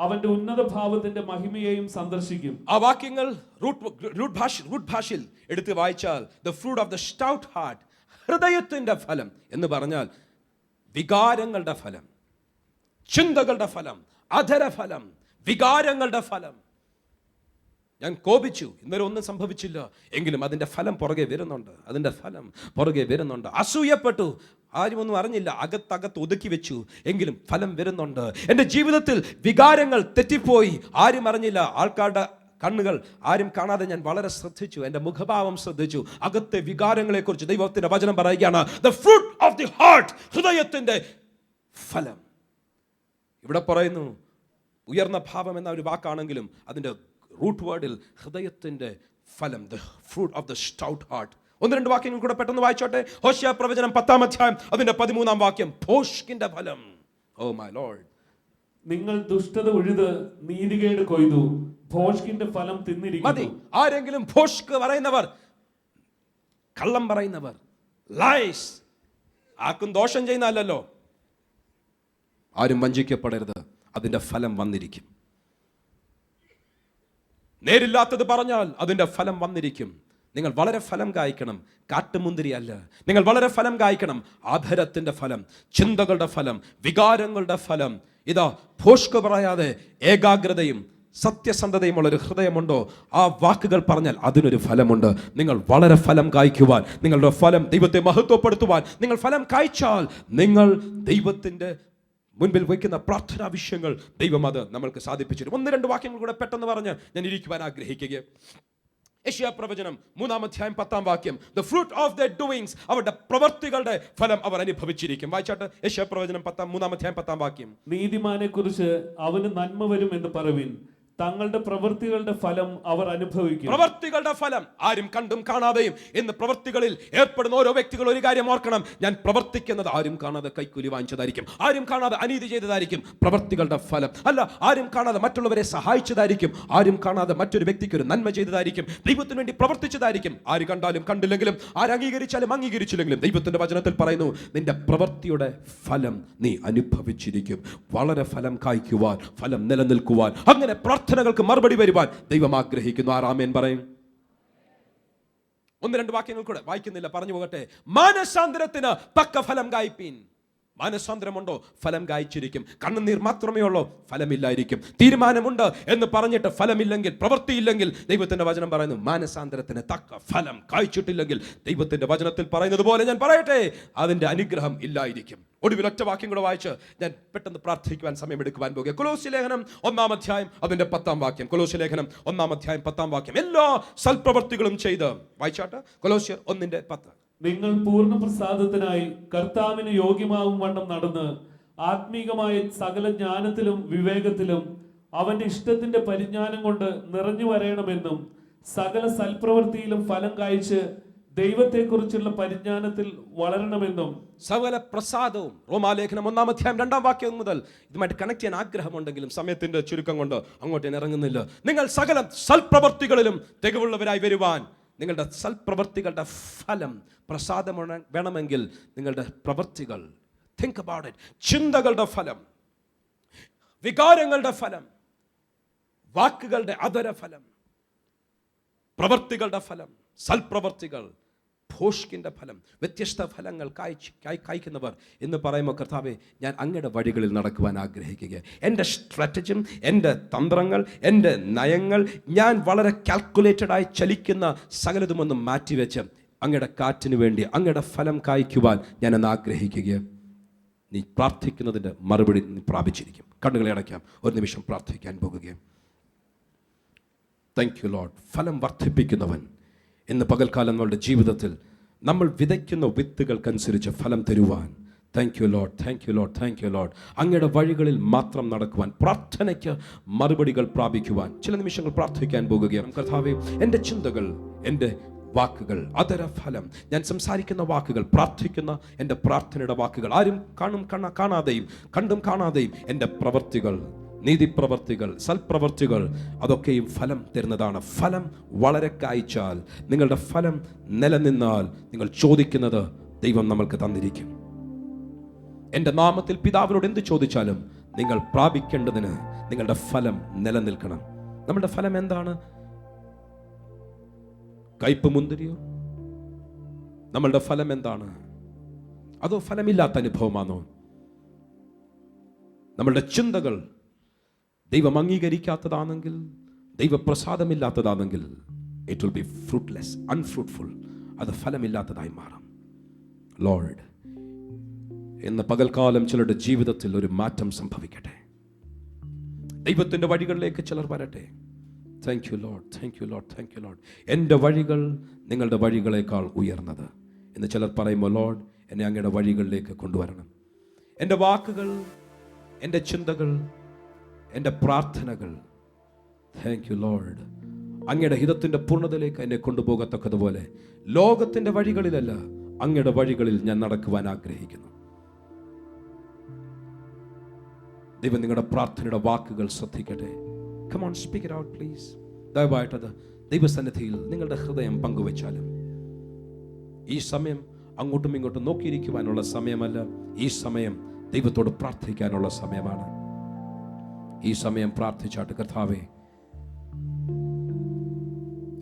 അവന്റെ ഉന്നത ഭാവത്തിന്റെ മഹിമയെയും സന്ദർശിക്കും. ആ വാക്യങ്ങൾ റൂട്ട് ഭാഷയിൽ എടുത്ത് വായിച്ചാൽ, the fruit of the stout heart, ഹൃദയത്തിന്റെ ഫലം എന്ന് പറഞ്ഞാൽ വികാരങ്ങളുടെ ഫലം, ചിന്തകളുടെ ഫലം, അധരഫലം, വികാരങ്ങളുടെ ഫലം. ഞാൻ കോപിച്ചു, ഇന്നലെ ഒന്നും സംഭവിച്ചില്ല, എങ്കിലും അതിൻ്റെ ഫലം പുറകെ വരുന്നുണ്ട്. അസൂയപ്പെട്ടു, ആരും ഒന്നും അറിഞ്ഞില്ല, അകത്തകത്ത് ഒതുക്കി വെച്ചു, എങ്കിലും ഫലം വരുന്നുണ്ട്. എൻ്റെ ജീവിതത്തിൽ വികാരങ്ങൾ തെറ്റിപ്പോയി, ആരും അറിഞ്ഞില്ല, ആൾക്കാരുടെ കണ്ണുകൾ ആരും കാണാതെ ഞാൻ വളരെ ശ്രദ്ധിച്ചു, എൻ്റെ മുഖഭാവം ശ്രദ്ധിച്ചു. അകത്തെ വികാരങ്ങളെക്കുറിച്ച് ദൈവത്തിൻ്റെ വചനം പറയുകയാണ്, the fruit of the heart, ഹൃദയത്തിൻ്റെ ഫലം. ഇവിടെ പറയുന്നു, ഉയർന്ന ഭാവം എന്ന ഒരു വാക്കാണെങ്കിലും അതിൻ്റെ റൂട്ട് വേർഡിൽ ഹൃദയത്തിൻ്റെ ഫലം, the fruit of the stout heart. ഒന്ന് രണ്ട് വാക്യങ്ങൾ കൂടെ പെട്ടെന്ന് വായിച്ചോട്ടെ. ഹോശേയ പ്രവചനം 10-ാം അധ്യായം അതിന്റെ 13-ാം വാക്യം. ഭോഷ്കിന്റെ ഫലം. Oh my lord. നിങ്ങൾ ദുഷ്ടത ഉഴുത് നീതികേട് കൊയ്തു ഭോഷ്കിന്റെ ഫലം മതി. തിന്നിരിക്കുന്നു. ആരെങ്കിലും ഭോഷ്ക് പറയുന്നവർ, കള്ളം പറയുന്നവർ, ലൈസ്, ആർക്കും ദോഷം ചെയ്യുന്നതല്ലോ, ആരും വഞ്ചിക്കപ്പെടരുത്. അതിന്റെ ഫലം വന്നിരിക്കും. നേരില്ലാത്തത് പറഞ്ഞാൽ അതിന്റെ ഫലം വന്നിരിക്കും. നിങ്ങൾ വളരെ ഫലം കായ്ക്കണം, കാട്ടുമുന്തിരി അല്ല. നിങ്ങൾ വളരെ ഫലം കായ്ക്കണം. ആധരത്തിന്റെ ഫലം, ചിന്തകളുടെ ഫലം, വികാരങ്ങളുടെ ഫലം. ഇതാ ഭോഷ്ക് പറയാതെ ഏകാഗ്രതയും സത്യസന്ധതയുമുള്ള ഒരു ഹൃദയമുണ്ടോ, ആ വാക്കുകൾ പറഞ്ഞാൽ അതിനൊരു ഫലമുണ്ട്. നിങ്ങൾ വളരെ ഫലം കായ്ക്കുവാൻ, നിങ്ങളുടെ ഫലം ദൈവത്തെ മഹത്വപ്പെടുത്തുവാൻ നിങ്ങൾ ഫലം കായ്ച്ചാൽ നിങ്ങൾ ദൈവത്തിന്റെ മുൻപിൽ വയ്ക്കുന്ന പ്രാർത്ഥനാ വിഷയങ്ങൾ ദൈവം അത് നമ്മൾക്ക് സാധിപ്പിച്ചു. ഒന്ന് രണ്ട് വാക്യങ്ങൾ കൂടെ പെട്ടെന്ന് പറഞ്ഞ് ഞാൻ ഇരിക്കുവാൻ ആഗ്രഹിക്കുക. യെശയ്യാ പ്രവചനം 3-ാം അധ്യായം 10-ാം വാക്യം. The fruit of their doings, അവരുടെ പ്രവൃത്തികളുടെ ഫലം അവർ അനുഭവിച്ചിരിക്കും. വായിച്ചാട്ടെ യെശയ്യാ പ്രവചനം 3-ാം അധ്യായം 10-ാം വാക്യം. നീതിമാനെ കുറിച്ച് അവന് നന്മ വരും എന്ന് പറവിൻ, തങ്ങളുടെ പ്രവൃത്തികളുടെ ഫലം അവർ അനുഭവിക്കും. പ്രവൃത്തികളുടെ ഫലം ആരും കണ്ടും കാണാതെയും. ഇന്ന് പ്രവൃത്തികളിൽ ഏർപ്പെടുന്ന ഓരോ വ്യക്തികൾ ഒരു കാര്യം ഓർക്കണം, ഞാൻ പ്രവർത്തിക്കുന്നത് ആരും കാണാതെ കൈക്കൂലി വാങ്ങിച്ചതായിരിക്കും, ആരും കാണാതെ അനീതി ചെയ്തതായിരിക്കും. പ്രവൃത്തികളുടെ ഫലം അല്ല, ആരും കാണാതെ മറ്റുള്ളവരെ സഹായിച്ചതായിരിക്കും, ആരും കാണാതെ മറ്റൊരു വ്യക്തിക്ക് ഒരു നന്മ ചെയ്തതായിരിക്കും, ദൈവത്തിന് വേണ്ടി പ്രവർത്തിച്ചതായിരിക്കും. ആര് കണ്ടാലും കണ്ടില്ലെങ്കിലും, ആര് അംഗീകരിച്ചാലും അംഗീകരിച്ചില്ലെങ്കിലും ദൈവത്തിന്റെ വചനത്തിൽ പറയുന്നു, നിന്റെ പ്രവൃത്തിയുടെ ഫലം നീ അനുഭവിച്ചിരിക്കും. വളരെ ഫലം കായ്ക്കുവാൻ, ഫലം നിലനിൽക്കുവാൻ, അങ്ങനെ പ്രാർത്ഥനകൾക്ക് മറുപടി വരുവാൻ ദൈവം ആഗ്രഹിക്കുന്നു. ആമേൻ പറയും. ഒന്ന് രണ്ട് വാക്യങ്ങൾ കൂടെ വായിക്കുന്നില്ല, പറഞ്ഞു പോകട്ടെ. മാനസാന്തരത്തിന് തക്ക ഫലം കായ്പീൻ. മാനസാന്തരമുണ്ടോ, ഫലം കായ്ച്ചിരിക്കും. കണ്ണുനീർ മാത്രമേ ഉള്ളൂ, ഫലമില്ലായിരിക്കും. തീരുമാനമുണ്ട് എന്ന് പറഞ്ഞിട്ട് ഫലമില്ലെങ്കിൽ, പ്രവൃത്തിയില്ലെങ്കിൽ, ദൈവത്തിന്റെ വചനം പറയുന്നു മാനസാന്തരത്തിന് തക്ക ഫലം കായ്ച്ചിട്ടില്ലെങ്കിൽ ദൈവത്തിന്റെ വചനത്തിൽ പറയുന്നത് പോലെ ഞാൻ പറയട്ടെ, അതിന്റെ അനുഗ്രഹം ഇല്ലായിരിക്കും. ഒടുവിൽ ഒറ്റ വാക്യം കൂടെ വായിച്ച് ഞാൻ പെട്ടെന്ന് പ്രാർത്ഥിക്കുവാൻ സമയമെടുക്കുവാൻ പോകുക. കൊലോസ്യ ലേഖനം 1-ാം അധ്യായം അതിന്റെ 10-ാം വാക്യം. കൊലോസ്യ ലേഖനം 1-ാം അധ്യായം 10-ാം വാക്യം. എല്ലാ സൽപ്രവൃത്തികളും ചെയ്ത് വായിച്ചാട്ടെ. കൊലോസ്യർ 1:10. നിങ്ങൾ പൂർണ്ണ പ്രസാദത്തിനായി കർത്താവിന് യോഗ്യമാവും വണ്ണം നടന്ന് ആത്മീകമായ സകല ജ്ഞാനത്തിലും വിവേകത്തിലും അവന്റെ ഇഷ്ടത്തിന്റെ പരിജ്ഞാനം കൊണ്ട് നിറഞ്ഞു വരയണമെന്നും സകല സൽപ്രവൃത്തിയിലും ഫലം കായ്ച്ച് ദൈവത്തെക്കുറിച്ചുള്ള പരിജ്ഞാനത്തിൽ വളരണമെന്നും. സകല പ്രസാദവും റോമാലേഖനം 1-ാം അധ്യായം 2-ാം വാക്യം മുതൽ ഇതുമായിട്ട് കണക്ട് ചെയ്യാൻ ആഗ്രഹമുണ്ടെങ്കിലും സമയത്തിന്റെ ചുരുക്കം കൊണ്ട് അങ്ങോട്ട് ഇറങ്ങുന്നില്ല. നിങ്ങൾ സകല സൽപ്രവൃത്തികളിലും തികവുള്ളവരായി വരുവാൻ, നിങ്ങളുടെ സൽപ്രവൃത്തികളുടെ ഫലം പ്രസാദം വേണമെങ്കിൽ നിങ്ങളുടെ പ്രവൃത്തികൾ, തിങ്ക് അബൌട്ട് ഇറ്റ്, ചിന്തകളുടെ ഫലം, വികാരങ്ങളുടെ ഫലം, വാക്കുകളുടെ അധരഫലം, പ്രവൃത്തികളുടെ ഫലം, സൽപ്രവൃത്തികൾ, ഭോഷ്കിന്റെ ഫലം, വ്യത്യസ്ത ഫലങ്ങൾ കായ്ക്കുന്നവർ എന്ന് പറയുമ്പോൾ, കർത്താവേ ഞാൻ അങ്ങയുടെ വഴികളിൽ നടക്കുവാൻ ആഗ്രഹിക്കുക. എൻ്റെ സ്ട്രാറ്റജിയും, എൻ്റെ തന്ത്രങ്ങൾ, എൻ്റെ നയങ്ങൾ, ഞാൻ വളരെ കാൽക്കുലേറ്റഡായി ചലിക്കുന്ന സകലതുമൊന്നും മാറ്റിവെച്ച് അങ്ങയുടെ കാറ്റിന് വേണ്ടി അങ്ങയുടെ ഫലം കായ്ക്കുവാൻ ഞാൻ എന്ന് ആഗ്രഹിക്കുക. നീ പ്രാർത്ഥിക്കുന്നതിൻ്റെ മറുപടി നീ പ്രാപിച്ചിരിക്കും. കണ്ണുകളെ അടയ്ക്കാം, ഒരു നിമിഷം പ്രാർത്ഥിക്കാൻ പോകുക. Thank you Lord. ഫലം വർദ്ധിപ്പിക്കുന്നവൻ ഇന്ന് പകൽക്കാലം നമ്മളുടെ ജീവിതത്തിൽ നമ്മൾ വിതയ്ക്കുന്ന വിത്തുകൾക്കനുസരിച്ച് ഫലം തരുവാൻ, thank you Lord, thank you Lord, thank you Lord. അങ്ങയുടെ വഴികളിൽ മാത്രം നടക്കുവാൻ, പ്രാർത്ഥനയ്ക്ക് മറുപടികൾ പ്രാപിക്കുവാൻ ചില നിമിഷങ്ങൾ പ്രാർത്ഥിക്കാൻ പോകുകയാണ്. കർത്താവേ, എൻ്റെ ചിന്തകൾ, എൻ്റെ വാക്കുകൾ, അതര ഫലം, ഞാൻ സംസാരിക്കുന്ന വാക്കുകൾ, പ്രാർത്ഥിക്കുന്ന എൻ്റെ പ്രാർത്ഥനയുടെ വാക്കുകൾ, ആരും കാണാതെയും കണ്ടും കാണാതെയും എൻ്റെ പ്രവൃത്തികൾ, നീതിപ്രവർത്തികൾ, സൽപ്രവർത്തികൾ, അതൊക്കെയും ഫലം തരുന്നതാണ്. ഫലം വളരെ കായ്ച്ചാൽ, നിങ്ങളുടെ ഫലം നിലനിന്നാൽ, നിങ്ങൾ ചോദിക്കുന്നത് ദൈവം നമ്മൾക്ക് തന്നിരിക്കും. എൻ്റെ നാമത്തിൽ പിതാവിനോട് എന്ത് ചോദിച്ചാലും നിങ്ങൾ പ്രാപിക്കേണ്ടതിന് നിങ്ങളുടെ ഫലം നിലനിൽക്കണം. നമ്മുടെ ഫലം എന്താണ്? കയ്പ് മുന്തിരിയോ? നമ്മളുടെ ഫലം എന്താണ്? അതോ ഫലമില്ലാത്ത അനുഭവമാണോ? നമ്മളുടെ ചിന്തകൾ ദൈവം അംഗീകരിക്കാത്തതാണെങ്കിൽ, ദൈവപ്രസാദമില്ലാത്തതാണെങ്കിൽ, it will be fruitless, unfruitful. അത് ഫലമില്ലാത്തതായി മാറും. ലോർഡ്, ഇന്ന് പകൽക്കാലം ചിലരുടെ ജീവിതത്തിൽ ഒരു മാറ്റം സംഭവിക്കട്ടെ. ദൈവത്തിൻ്റെ വഴികളിലേക്ക് ചിലർ വരട്ടെ. Thank you Lord, thank you Lord, thank you Lord. എൻ്റെ വഴികൾ നിങ്ങളുടെ വഴികളേക്കാൾ ഉയർന്നത് എന്ന് ചിലർ പറയുമ്പോൾ, ലോർഡ് എന്നെ അങ്ങയുടെ വഴികളിലേക്ക് കൊണ്ടുവരണം. എൻ്റെ വാക്കുകൾ, എൻ്റെ ചിന്തകൾ, എൻ്റെ പ്രാർത്ഥനകൾ, താങ്ക് യു ലോർഡ്, അങ്ങയുടെ ഹിതത്തിൻ്റെ പൂർണ്ണതയിലേക്ക് എന്നെ കൊണ്ടുപോകത്തക്കതുപോലെ ലോകത്തിൻ്റെ വഴികളിലല്ല, അങ്ങയുടെ വഴികളിൽ ഞാൻ നടക്കുവാൻ ആഗ്രഹിക്കുന്നു. ദൈവം നിങ്ങളുടെ പ്രാർത്ഥനയുടെ വാക്കുകൾ ശ്രദ്ധിക്കട്ടെ. Come on, speak it out, please. ദയവായിട്ടത് ദൈവസന്നിധിയിൽ നിങ്ങളുടെ ഹൃദയം പങ്കുവച്ചാലും. ഈ സമയം അങ്ങോട്ടും ഇങ്ങോട്ടും നോക്കിയിരിക്കുവാനുള്ള സമയമല്ല. ഈ സമയം ദൈവത്തോട് പ്രാർത്ഥിക്കാനുള്ള സമയമാണ്. ഈ സമയം പ്രാർത്ഥിച്ചാട്ട്, കർത്താവേ,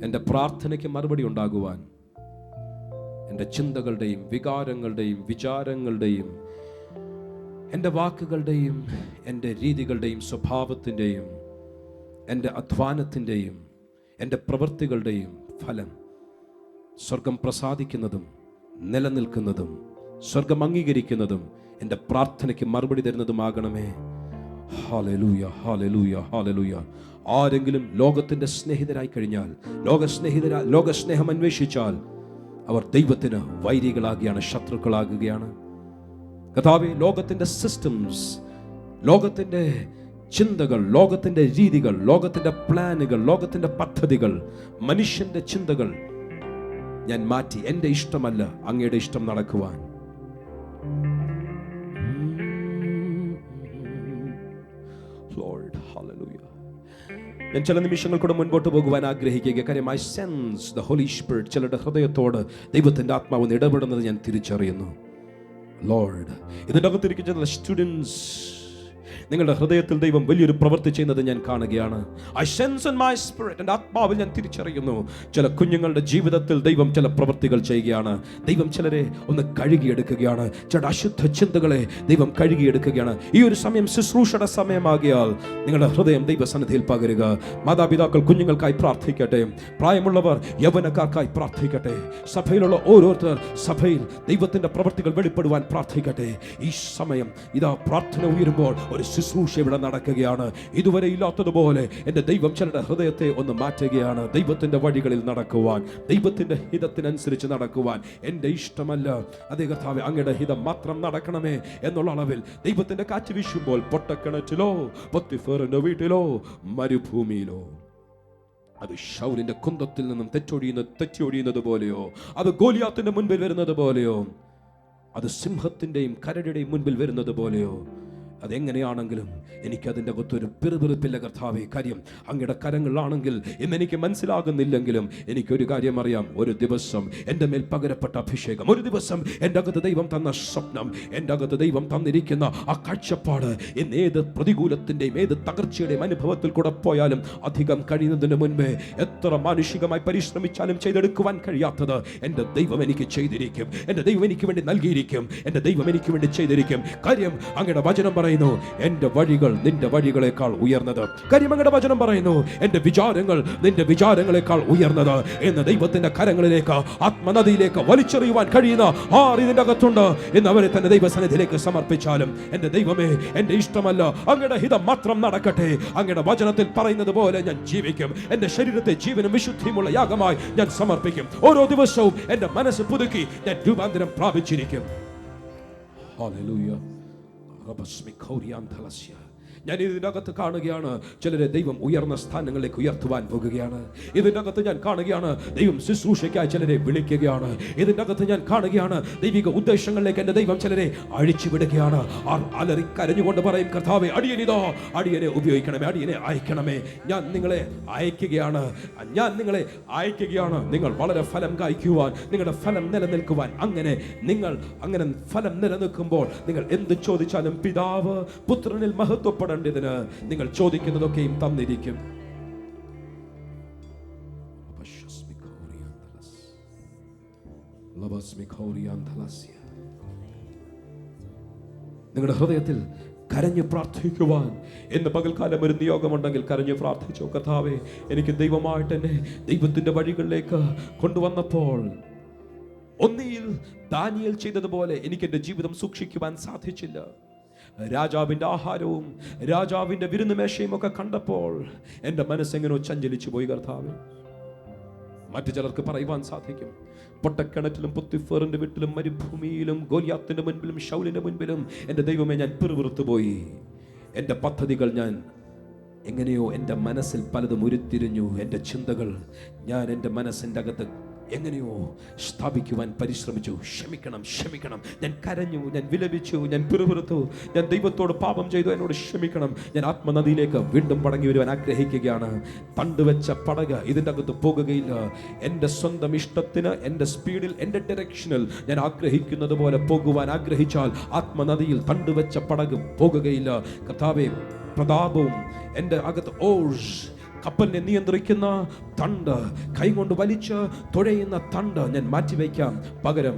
എൻ്റെ പ്രാർത്ഥനയ്ക്ക് മറുപടി ഉണ്ടാകുവാൻ എൻ്റെ ചിന്തകളുടെയും വികാരങ്ങളുടെയും വിചാരങ്ങളുടെയും എൻ്റെ വാക്കുകളുടെയും എൻ്റെ രീതികളുടെയും സ്വഭാവത്തിൻ്റെയും എൻ്റെ അധ്വാനത്തിൻ്റെയും എൻ്റെ പ്രവൃത്തികളുടെയും ഫലം സ്വർഗം പ്രസാദിക്കുന്നതും നിലനിൽക്കുന്നതും സ്വർഗം അംഗീകരിക്കുന്നതും എൻ്റെ പ്രാർത്ഥനയ്ക്ക് മറുപടി തരുന്നതുമാകണമേ. Hallelujah, hallelujah, hallelujah. ആരെങ്കിലും ലോകത്തിൻ്റെ സ്നേഹിതരായി കഴിഞ്ഞാൽ, ലോകസ്നേഹം അന്വേഷിച്ചാൽ അവർ ദൈവത്തിന് വൈരികളാകുകയാണ്, ശത്രുക്കളാകുകയാണ്. കർത്താവേ, ലോകത്തിൻ്റെ സിസ്റ്റംസ്, ലോകത്തിൻ്റെ ചിന്തകൾ, ലോകത്തിൻ്റെ രീതികൾ, ലോകത്തിൻ്റെ പ്ലാനുകൾ, ലോകത്തിൻ്റെ പദ്ധതികൾ, മനുഷ്യൻ്റെ ചിന്തകൾ ഞാൻ മാറ്റി എൻ്റെ ഇഷ്ടമല്ല അങ്ങയുടെ ഇഷ്ടം നടക്കുവാൻ. ഞാൻ ചില നിമിഷങ്ങൾ കൂടെ മുൻപോട്ട് പോകുവാൻ ആഗ്രഹിക്കുക. കാര്യം I sense the Holy Spirit ചിലരുടെ ഹൃദയത്തോട് ദൈവത്തിൻ്റെ ആത്മാവ് ഇടപെടുന്നത് ഞാൻ തിരിച്ചറിയുന്നു. ലോർഡ്, ഇതിൻ്റെ അകത്തിരിക്കുന്ന ചില സ്റ്റുഡൻസ്, നിങ്ങളുടെ ഹൃദയത്തിൽ ദൈവം വലിയൊരു പ്രവൃത്തി ചെയ്യുന്നത് ഞാൻ കാണുകയാണ്. I sense in my spirit, എൻ്റെ ആത്മാവിൽ ഞാൻ തിരിച്ചറിയുന്നു ചില കുഞ്ഞുങ്ങളുടെ ജീവിതത്തിൽ ദൈവം ചില പ്രവൃത്തികൾ ചെയ്യുകയാണ്. ദൈവം ചിലരെ ഒന്ന് കഴുകിയെടുക്കുകയാണ്. ചില അശുദ്ധ ചിന്തകളെ ദൈവം കഴുകിയെടുക്കുകയാണ്. ഈ ഒരു സമയം ശുശ്രൂഷയുടെ സമയമാകിയാൽ നിങ്ങളുടെ ഹൃദയം ദൈവസന്നിധിയിൽ പകരുക. മാതാപിതാക്കൾ കുഞ്ഞുങ്ങൾക്കായി പ്രാർത്ഥിക്കട്ടെ. പ്രായമുള്ളവർ യൗവനക്കാർക്കായി പ്രാർത്ഥിക്കട്ടെ. സഭയിലുള്ള ഓരോരുത്തർ സഭയിൽ ദൈവത്തിൻ്റെ പ്രവൃത്തികൾ വെളിപ്പെടുവാൻ പ്രാർത്ഥിക്കട്ടെ. ഈ സമയം ഇതാ പ്രാർത്ഥന ഉയരുമ്പോൾ ഒരു ശുശ്രൂഷ ഇവിടെ നടക്കുകയാണ്. ഇതുവരെ ഇല്ലാത്തതുപോലെ എൻ്റെ ദൈവം ചിലരുടെ ഹൃദയത്തെ ഒന്ന് മാറ്റുകയാണ്. ദൈവത്തിൻ്റെ വഴികളിൽ നടക്കുവാൻ, ദൈവത്തിൻ്റെ ഹിതത്തിനനുസരിച്ച് നടക്കുവാൻ. എൻ്റെ ഇഷ്ടമല്ല, അതേ കർത്താവേ, അങ്ങയുടെ ഹിതം മാത്രം നടക്കണമേ എന്നുള്ള അളവിൽ ദൈവത്തിൻ്റെ കാറ്റ് വീശുമ്പോൾ പൊട്ടക്കിണറ്റിലോ പൊത്തിഫേറിന്റെ വീട്ടിലോ മരുഭൂമിയിലോ, അത് ശൗലിന്റെ കുന്തത്തിൽ നിന്നും തെറ്റൊഴിയുന്നത് പോലെയോ, അത് ഗോലിയാത്തിന്റെ മുൻപിൽ വരുന്നത് പോലെയോ, അത് സിംഹത്തിന്റെയും കരടിയുടെയും മുൻപിൽ വരുന്നത് പോലെയോ, അതെങ്ങനെയാണെങ്കിലും എനിക്കതിൻ്റെ അകത്തൊരു പിറുപിറുപ്പില്ല കർത്താവേ. കാര്യം അങ്ങയുടെ കരങ്ങളിലാണെങ്കിൽ ഇന്നെനിക്ക് മനസ്സിലാകുന്നില്ലെങ്കിലും എനിക്കൊരു കാര്യം അറിയാം. ഒരു ദിവസം എൻ്റെ മേൽ പകരപ്പെട്ട അഭിഷേകം, ഒരു ദിവസം എൻ്റെ അകത്ത് ദൈവം തന്ന സ്വപ്നം, എൻ്റെ അകത്ത് ദൈവം തന്നിരിക്കുന്ന ആ കാഴ്ചപ്പാട് ഇന്ന് ഏത് പ്രതികൂലത്തിൻ്റെയും ഏത് തകർച്ചയുടെയും അനുഭവത്തിൽ കൂടെ പോയാലും അധികം കഴിയുന്നതിന് മുൻപേ എത്ര മാനുഷികമായി പരിശ്രമിച്ചാലും ചെയ്തെടുക്കുവാൻ കഴിയാത്തത് എൻ്റെ ദൈവം എനിക്ക് ചെയ്തിരിക്കും. എൻ്റെ ദൈവം എനിക്ക് വേണ്ടി നൽകിയിരിക്കും. എൻ്റെ ദൈവം എനിക്ക് വേണ്ടി ചെയ്തിരിക്കും. കാര്യം അങ്ങയുടെ വചനം പറയുന്നു, എൻ്റെ വഴികൾ നിന്റെ വഴികളെക്കാൾ ഉയർന്നത്. കാര്യം അങ്ങയുടെ വചനം പറയുന്നു, എൻ്റെ വിചാരങ്ങൾ നിന്റെ വിചാരങ്ങളെക്കാൾ ഉയർന്നത് എന്ന്. ദൈവത്തിന്റെ കരങ്ങളിലേക്ക്, ആത്മനദിയിലേക്ക് വലിച്ചെറിയുവാൻ കഴിയുന്ന ആർ ഇതിൻ്റെ അകത്തുണ്ട് എന്ന് അവരെ തന്നെ ദൈവസന്നിധിയിലേക്ക് സമർപ്പിച്ചാലും, എൻ്റെ ദൈവമേ, എൻ്റെ ഇഷ്ടമല്ല, അങ്ങയുടെ ഹിതം മാത്രം നടക്കട്ടെ. അങ്ങയുടെ വചനത്തിൽ പറയുന്നത് പോലെ ഞാൻ ജീവിക്കും. എൻ്റെ ശരീരത്തെ ജീവനും വിശുദ്ധിയുമുള്ള യാഗമായി ഞാൻ സമർപ്പിക്കും. ഓരോ ദിവസവും എൻ്റെ മനസ്സ് പുതുക്കി ഞാൻ രൂപാന്തരം പ്രാപിച്ചിരിക്കും. ഹല്ലേലൂയ. ഞാൻ ഇതിൻ്റെ അകത്ത് കാണുകയാണ് ചിലരെ ദൈവം ഉയർന്ന സ്ഥാനങ്ങളിലേക്ക് ഉയർത്തുവാൻ പോകുകയാണ്. ഇതിൻ്റെ അകത്ത് ഞാൻ കാണുകയാണ് ദൈവം ശുശ്രൂഷയ്ക്കായി ചിലരെ വിളിക്കുകയാണ്. ഇതിൻ്റെ അകത്ത് ഞാൻ കാണുകയാണ് ദൈവിക ഉദ്ദേശങ്ങളിലേക്ക് എൻ്റെ ദൈവം ചിലരെ അഴിച്ചു വിടുകയാണ്. അലറി കരഞ്ഞുകൊണ്ട് പറയും, കർത്താവേ, അടിയനിതോ, അടിയനെ ഉപയോഗിക്കണമേ, അടിയനെ അയക്കണമേ. ഞാൻ നിങ്ങളെ അയക്കുകയാണ്. നിങ്ങൾ വളരെ ഫലം കായ്ക്കുവാൻ, നിങ്ങളുടെ ഫലം നിലനിൽക്കുവാൻ. നിങ്ങൾ ഫലം നിലനിൽക്കുമ്പോൾ നിങ്ങൾ എന്ത് ചോദിച്ചാലും പിതാവ് പുത്രനിൽ മഹത്വപ്പെടേണ്ടതിന് നിങ്ങൾ ചോദിക്കുന്നതൊക്കെയും തന്നിരിക്കും. നിങ്ങളുടെ ഹൃദയത്തിൽ കരഞ്ഞു പ്രാർത്ഥിക്കുവാൻ എന്ന് പകൽക്കാലം ഒരു നിയോഗമുണ്ടെങ്കിൽ കരഞ്ഞു പ്രാർത്ഥിച്ചോ. കർത്താവേ, എനിക്ക് ദൈവമായിട്ട് എന്നെ ദൈവത്തിന്റെ വഴികളിലേക്ക് കൊണ്ടുവന്നപ്പോൾ ഒന്നിയിൽ ദാനിയേൽ ചെയ്തതുപോലെ എനിക്ക് എൻ്റെ ജീവിതം സൂക്ഷിക്കുവാൻ സാധിച്ചില്ല. രാജാവിൻ്റെ ആഹാരവും രാജാവിൻ്റെ വിരുന്നുമേശയും ഒക്കെ കണ്ടപ്പോൾ എൻ്റെ മനസ്സെങ്ങനോ ചഞ്ചലിച്ചു പോയി. കർത്താവേ, മറ്റു ചിലർക്ക് പറയുവാൻ സാധിക്കും, പൊട്ടക്കിണറ്റിലും പൊത്തിഫേറിന്റെ വീട്ടിലും മരുഭൂമിയിലും ഗോലിയാത്തിന്റെ മുൻപിലും ശൗലിന്റെ മുൻപിലും എൻ്റെ ദൈവമേ ഞാൻ പിറുപിറുത്തു പോയി. എൻ്റെ പദ്ധതികൾ ഞാൻ എങ്ങനെയോ എൻ്റെ മനസ്സിൽ പലതും ഉരുത്തിരിഞ്ഞു. എൻ്റെ ചിന്തകൾ ഞാൻ എൻ്റെ മനസ്സിൻ്റെ അകത്ത് എങ്ങനെയോ സ്ഥാപിക്കുവാൻ പരിശ്രമിച്ചു. ക്ഷമിക്കണം, ക്ഷമിക്കണം. ഞാൻ കരഞ്ഞു, ഞാൻ വിലപിച്ചു, ഞാൻ പിറുപിറുത്തു, ഞാൻ ദൈവത്തോട് പാപം ചെയ്തു, എന്നോട് ക്ഷമിക്കണം. ഞാൻ ആത്മനദിയിലേക്ക് വീണ്ടും മടങ്ങി വരുവാൻ ആഗ്രഹിക്കുകയാണ്. തണ്ടുവെച്ച പടക് ഇതിൻ്റെ അകത്ത് പോകുകയില്ല. എൻ്റെ സ്വന്തം ഇഷ്ടത്തിന്, എൻ്റെ സ്പീഡിൽ, എൻ്റെ ഡയറക്ഷനിൽ ഞാൻ ആഗ്രഹിക്കുന്നത് പോലെ പോകുവാൻ ആഗ്രഹിച്ചാൽ ആത്മനദിയിൽ തണ്ടുവെച്ച പടക് പോകുകയില്ല. കർത്താവേ, പ്രതാപവും എൻ്റെ അകത്ത് കപ്പലിനെ നിയന്ത്രിക്കുന്ന തണ്ട്, കൈകൊണ്ട് വലിച്ച് തുഴയുന്ന തണ്ട് ഞാൻ മാറ്റിവെക്കാം. പകരം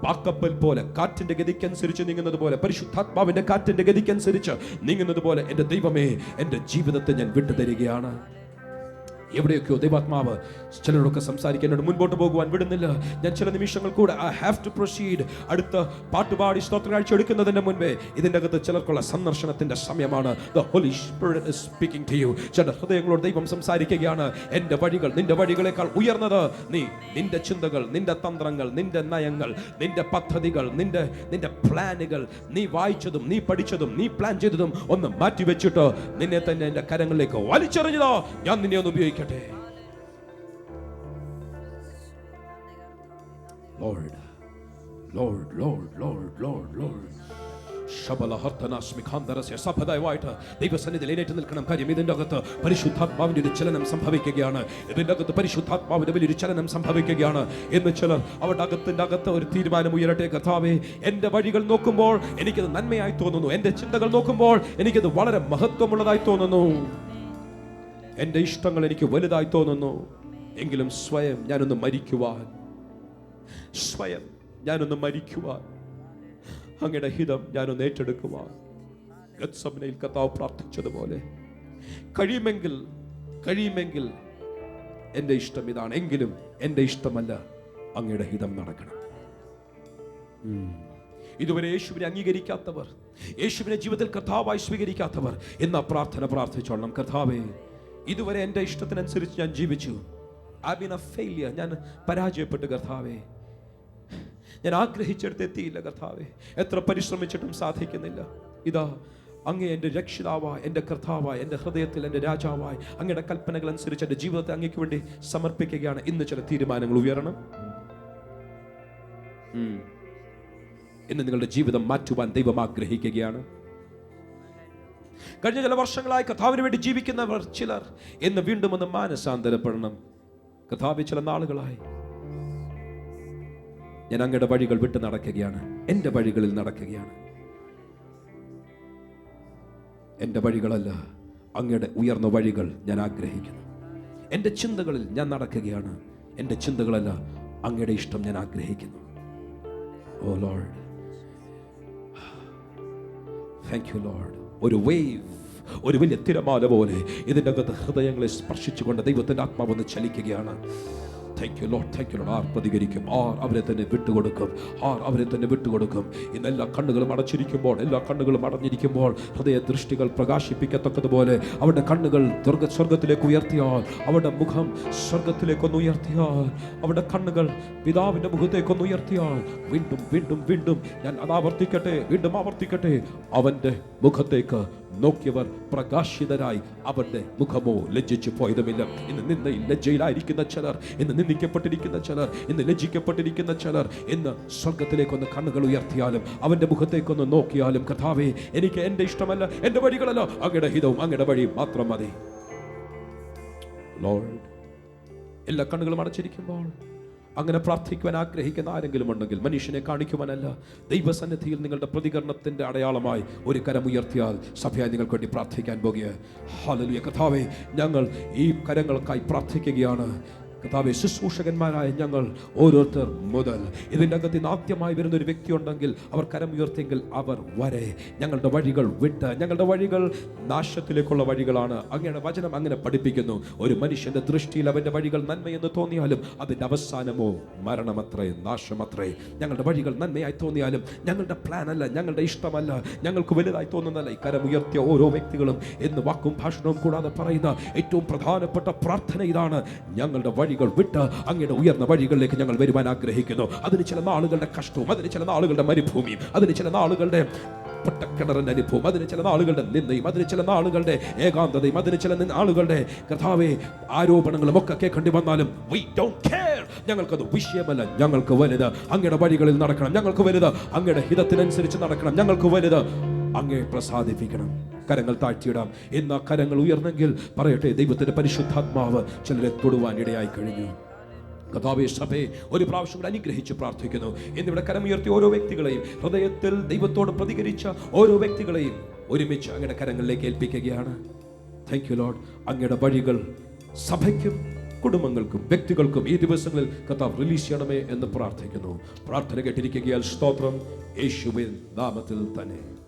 പാക്കപ്പൽ പോലെ കാറ്റിന്റെ ഗതിക്കനുസരിച്ച് നീങ്ങുന്നത് പോലെ, പരിശുദ്ധാത്മാവിന്റെ കാറ്റിന്റെ ഗതിക്കനുസരിച്ച് നീങ്ങുന്നത് പോലെ എൻ്റെ ദൈവമേ, എൻ്റെ ജീവിതത്തെ ഞാൻ വിട്ടുതരികയാണ്. എവിടെയൊക്കെയോ ദൈവാത്മാവ് ചിലരോടൊക്കെ സംസാരിക്കാൻ എന്നോട് മുൻപോട്ട് പോകുവാൻ വിടുന്നില്ല. ഞാൻ ചില നിമിഷങ്ങൾ കൂടെ ഐ ഹാവ് ടു പ്രൊസീഡ്. അടുത്ത പാട്ടുപാടി സ്തോത്ര കാഴ്ച എടുക്കുന്നതിന് മുൻപേ ഇതിൻ്റെ അകത്ത് ചിലർക്കുള്ള സന്ദർശനത്തിന്റെ സമയമാണ്. The Holy Spirit is speaking to you. ചില ഹൃദയങ്ങളോട് ദൈവം സംസാരിക്കുകയാണ്. എൻ്റെ വഴികൾ നിന്റെ വഴികളെക്കാൾ ഉയർന്നത്. നിന്റെ ചിന്തകൾ, നിന്റെ തന്ത്രങ്ങൾ, നിന്റെ നയങ്ങൾ, നിന്റെ പദ്ധതികൾ, നിന്റെ പ്ലാനുകൾ, നീ വായിച്ചതും നീ പഠിച്ചതും നീ പ്ലാൻ ചെയ്തതും ഒന്ന് മാറ്റിവെച്ചിട്ട് നിന്നെ തന്നെ എൻ്റെ കരങ്ങളിലേക്ക് വലിച്ചെറിഞ്ഞതോ ഞാൻ നിന്നെ ഒന്ന് ഉപയോഗിക്കും. Lord, Lord, Lord, Lord, Lord, Lord. സഭദായമായിട്ട് ദൈവസന്നിധിയിൽ എഴുന്നേറ്റ് നിൽക്കണം. കാര്യം ഇതിൻ്റെ അകത്ത് പരിശുദ്ധാത്മാവിന്റെ ഒരു ചലനം സംഭവിക്കുകയാണ്. ഇതിൻ്റെ അകത്ത് പരിശുദ്ധാത്മാവിന്റെ വലിയൊരു ചലനം സംഭവിക്കുകയാണ്. എന്ന് ചിലർ അവരുടെ അകത്ത് ഒരു തീരുമാനം ഉയരട്ടെ. കർത്താവേ, എൻ്റെ വഴികൾ നോക്കുമ്പോൾ എനിക്കത് നന്മയായി തോന്നുന്നു. എൻ്റെ ചിന്തകൾ നോക്കുമ്പോൾ എനിക്കത് വളരെ മഹത്വമുള്ളതായി തോന്നുന്നു. എൻ്റെ ഇഷ്ടങ്ങൾ എനിക്ക് വലുതായി തോന്നുന്നു. എങ്കിലും സ്വയം ഞാനൊന്ന് മരിക്കുവാൻ, അങ്ങയുടെ ഹിതം ഞാനൊന്ന് ഏറ്റെടുക്കുവാൻ ഗത്സമനയിൽ കർത്താവ് പ്രാർത്ഥിച്ചതുപോലെ കഴിയുമെങ്കിൽ എൻ്റെ ഇഷ്ടം ഇതാണ്. എങ്കിലും എൻ്റെ ഇഷ്ടമല്ല, അങ്ങയുടെ ഹിതം നടക്കണം. ഇതുവരെ യേശുവിനെ അംഗീകരിക്കാത്തവർ, യേശുവിനെ ജീവിതത്തിൽ കർത്താവായി സ്വീകരിക്കാത്തവർ എന്ന പ്രാർത്ഥന പ്രാർത്ഥിച്ചോളണം. കർത്താവേ, ഇതുവരെ എൻ്റെ ഇഷ്ടത്തിനനുസരിച്ച് ഞാൻ ജീവിച്ചു. I've been a failure. ഞാൻ പരാജയപ്പെട്ടു കർത്താവേ. ഞാൻ ആഗ്രഹിച്ചെടുത്ത് എത്തിയില്ല കർത്താവേ. എത്ര പരിശ്രമിച്ചിട്ടും സാധിക്കുന്നില്ല. ഇതാ അങ്ങേ എൻ്റെ രക്ഷിതാവായി, എൻ്റെ കർത്താവായി, എൻ്റെ ഹൃദയത്തിൽ എൻ്റെ രാജാവായി അങ്ങയുടെ കൽപ്പനകൾ അനുസരിച്ച് എൻ്റെ ജീവിതത്തെ അങ്ങേക്ക് വേണ്ടി സമർപ്പിക്കുകയാണ്. ഇന്ന് ചില തീരുമാനങ്ങൾ ഉയരണം. ഇന്ന് നിങ്ങളുടെ ജീവിതം മാറ്റുവാൻ ദൈവം ആഗ്രഹിക്കുകയാണ്. കഴിഞ്ഞ ചില വർഷങ്ങളായി കർത്താവിന് വേണ്ടി ജീവിക്കുന്നവർ ചിലർ എന്ന് വീണ്ടും ഒന്ന് മാനസാന്തരപ്പെടണം. കർത്താവേ, ചില നാളുകളായി ഞാൻ അങ്ങയുടെ വഴികൾ വിട്ട് നടക്കുകയാണ്. എൻ്റെ വഴികളിൽ നടക്കുകയാണ്. എൻ്റെ വഴികളല്ല, അങ്ങയുടെ ഉയർന്ന വഴികൾ ഞാൻ ആഗ്രഹിക്കുന്നു. എൻ്റെ ചിന്തകളിൽ ഞാൻ നടക്കുകയാണ്. എൻ്റെ ചിന്തകളല്ല, അങ്ങയുടെ ഇഷ്ടം ഞാൻ ആഗ്രഹിക്കുന്നു. Oh Lord, thank you Lord. ഒരു വേവ്, ഒരു വലിയ തിരമാല പോലെ ഇതിൻ്റെ അകത്ത് ഹൃദയങ്ങളെ സ്പർശിച്ചുകൊണ്ട് ദൈവത്തിൻ്റെ ആത്മാവൊന്ന് ചലിക്കുകയാണ്. Thank you Lord, thank you Lord. ആർ പ്രതികരിക്കും? അവരെ തന്നെ വിട്ടുകൊടുക്കും. ഇന്ന് എല്ലാ കണ്ണുകളും അടച്ചിരിക്കുമ്പോൾ, എല്ലാ കണ്ണുകളും അടഞ്ഞിരിക്കുമ്പോൾ ഹൃദയ ദൃഷ്ടികൾ പ്രകാശിപ്പിക്കത്തക്കതുപോലെ അവരുടെ കണ്ണുകൾ സ്വർഗത്തിലേക്ക് ഉയർത്തിയാൽ, അവരുടെ മുഖം സ്വർഗത്തിലേക്കൊന്ന് ഉയർത്തിയാൽ, അവരുടെ കണ്ണുകൾ പിതാവിൻ്റെ മുഖത്തേക്കൊന്ന് ഉയർത്തിയാൽ, വീണ്ടും വീണ്ടും വീണ്ടും ഞാൻ വീണ്ടും ആവർത്തിക്കട്ടെ, അവൻ്റെ മുഖത്തേക്ക് നോക്കിയവർ പ്രകാശിതരായി, അവരുടെ മുഖമോ ലജ്ജിച്ചു പോയതുമില്ല. ഇന്ന് നിന്നയിൽ ലജ്ജയിലായിരിക്കുന്ന ചിലർ, ഇന്ന് നിന്ദിക്കപ്പെട്ടിരിക്കുന്ന ചിലർ, ഇന്ന് ലജ്ജിക്കപ്പെട്ടിരിക്കുന്ന ചിലർ ഇന്ന് സ്വർഗത്തിലേക്കൊന്ന് കണ്ണുകൾ ഉയർത്തിയാലും, അവന്റെ മുഖത്തേക്കൊന്ന് നോക്കിയാലും, കർത്താവേ, എനിക്ക് എൻ്റെ ഇഷ്ടമല്ല, എൻ്റെ വഴികളല്ല, അങ്ങയുടെ ഹിതവും അങ്ങയുടെ വഴിയും മാത്രം മതി. ലോർഡ്, എല്ലാ കണ്ണുകളും അടച്ചിരിക്കുമ്പോൾ അങ്ങനെ പ്രാർത്ഥിക്കുവാൻ ആഗ്രഹിക്കുന്ന ആരെങ്കിലും ഉണ്ടെങ്കിൽ, മനുഷ്യനെ കാണിക്കുവാനല്ല, ദൈവസന്നിധിയിൽ നിങ്ങളുടെ പ്രതികരണത്തിന്റെ അടയാളമായി ഒരു കരം ഉയർത്തിയാൽ സഭയായി നിങ്ങൾക്ക് വേണ്ടി പ്രാർത്ഥിക്കാൻ പോകുക. ഹല്ലേലൂയ. കർത്താവേ, ഞങ്ങൾ ഈ കരങ്ങൾക്കായി പ്രാർത്ഥിക്കുകയാണ്. കർത്താവേ, ശുശ്രൂഷകന്മാരായ ഞങ്ങൾ ഓരോരുത്തർ മുതൽ ഇതിൻ്റെ അകത്ത് ആദ്യമായി വരുന്ന ഒരു വ്യക്തി ഉണ്ടെങ്കിൽ അവർ കരമുയർത്തിയെങ്കിൽ അവർ വരെ ഞങ്ങളുടെ വഴികൾ വിട്ട്, ഞങ്ങളുടെ വഴികൾ നാശത്തിലേക്കുള്ള വഴികളാണ്. അങ്ങയുടെ വചനം അങ്ങനെ പഠിപ്പിക്കുന്നു. ഒരു മനുഷ്യന്റെ ദൃഷ്ടിയിൽ അവന്റെ വഴികൾ നന്മയെന്ന് തോന്നിയാലും അതിൻ്റെ അവസാനമോ മരണമത്രേ, നാശമത്രേ. ഞങ്ങളുടെ വഴികൾ നന്മയായി തോന്നിയാലും ഞങ്ങളുടെ പ്ലാൻ അല്ല, ഞങ്ങളുടെ ഇഷ്ടമല്ല, ഞങ്ങൾക്ക് വലുതായി തോന്നുന്നതല്ല. ഈ കരമുയർത്തിയ ഓരോ വ്യക്തികളും എന്ന് വാക്കും ഭാഷണവും കൂടാതെ പറയുന്ന ഏറ്റവും പ്രധാനപ്പെട്ട പ്രാർത്ഥന ഇതാണ്: ഞങ്ങളുടെ വഴികൾ വിട്ട് അങ്ങയുടെ ഉയർന്ന വഴികളിലേക്ക് ഞങ്ങൾ വരുവാൻ ആഗ്രഹിക്കുന്നു. അതിന് ചില നാളുകളുടെ കഷ്ടവും, അതിന് ചില നാളുകളുടെ മരുഭൂമിയും, അതിന് ചില നാളുകളുടെ പൊട്ടക്കിണറിന്റെ അനുഭവം, അതിന് ചില നാളുകളുടെ നിന്ദയും, അതിന് ചില നാളുകളുടെ ഏകാന്തതയും, അതിന് ചില നാളുകളുടെ കർത്താവേ ആരോപണങ്ങളും ഒക്കെ കേൾക്കേണ്ടി വന്നാലും we don't care. ഞങ്ങൾക്കത് വിഷയമല്ല. ഞങ്ങൾക്ക് വലുത് അങ്ങയുടെ വഴികളിൽ നടക്കണം. ഞങ്ങൾക്ക് വലുത് അങ്ങയുടെ ഹിതത്തിനനുസരിച്ച് നടക്കണം. ഞങ്ങൾക്ക് വലുത് അങ്ങയെ പ്രസാദിപ്പിക്കണം. കരങ്ങൾ താഴ്ത്തിയിടാം. ഇന്ന് ആ കരങ്ങൾ ഉയർന്നെങ്കിൽ പറയട്ടെ, ദൈവത്തിന്റെ പരിശുദ്ധാത്മാവ് ചിലരെ തൊടുവാൻ ഇടയായി കഴിഞ്ഞു. കർത്താവേ, സഭയെ ഒരു പ്രാവശ്യം കൂടെ അനുഗ്രഹിച്ച് പ്രാർത്ഥിക്കുന്നു. എന്നിവിടെ കരമുയർത്തിയ ഓരോ വ്യക്തികളെയും, ഹൃദയത്തിൽ ദൈവത്തോട് പ്രതികരിച്ച ഓരോ വ്യക്തികളെയും ഒരുമിച്ച് അങ്ങയുടെ കരങ്ങളിലേക്ക് ഏൽപ്പിക്കുകയാണ്. Thank you Lord. അങ്ങയുടെ വഴികൾ സഭയ്ക്കും കുടുംബങ്ങൾക്കും വ്യക്തികൾക്കും ഈ ദിവസങ്ങളിൽ കർത്താവ് റിലീസ് ചെയ്യണമേ എന്ന് പ്രാർത്ഥിക്കുന്നു. പ്രാർത്ഥന കേട്ടിരിക്കുകയാൽ സ്തോത്രം, യേശുവിൻ നാമത്തിൽ തന്നെ.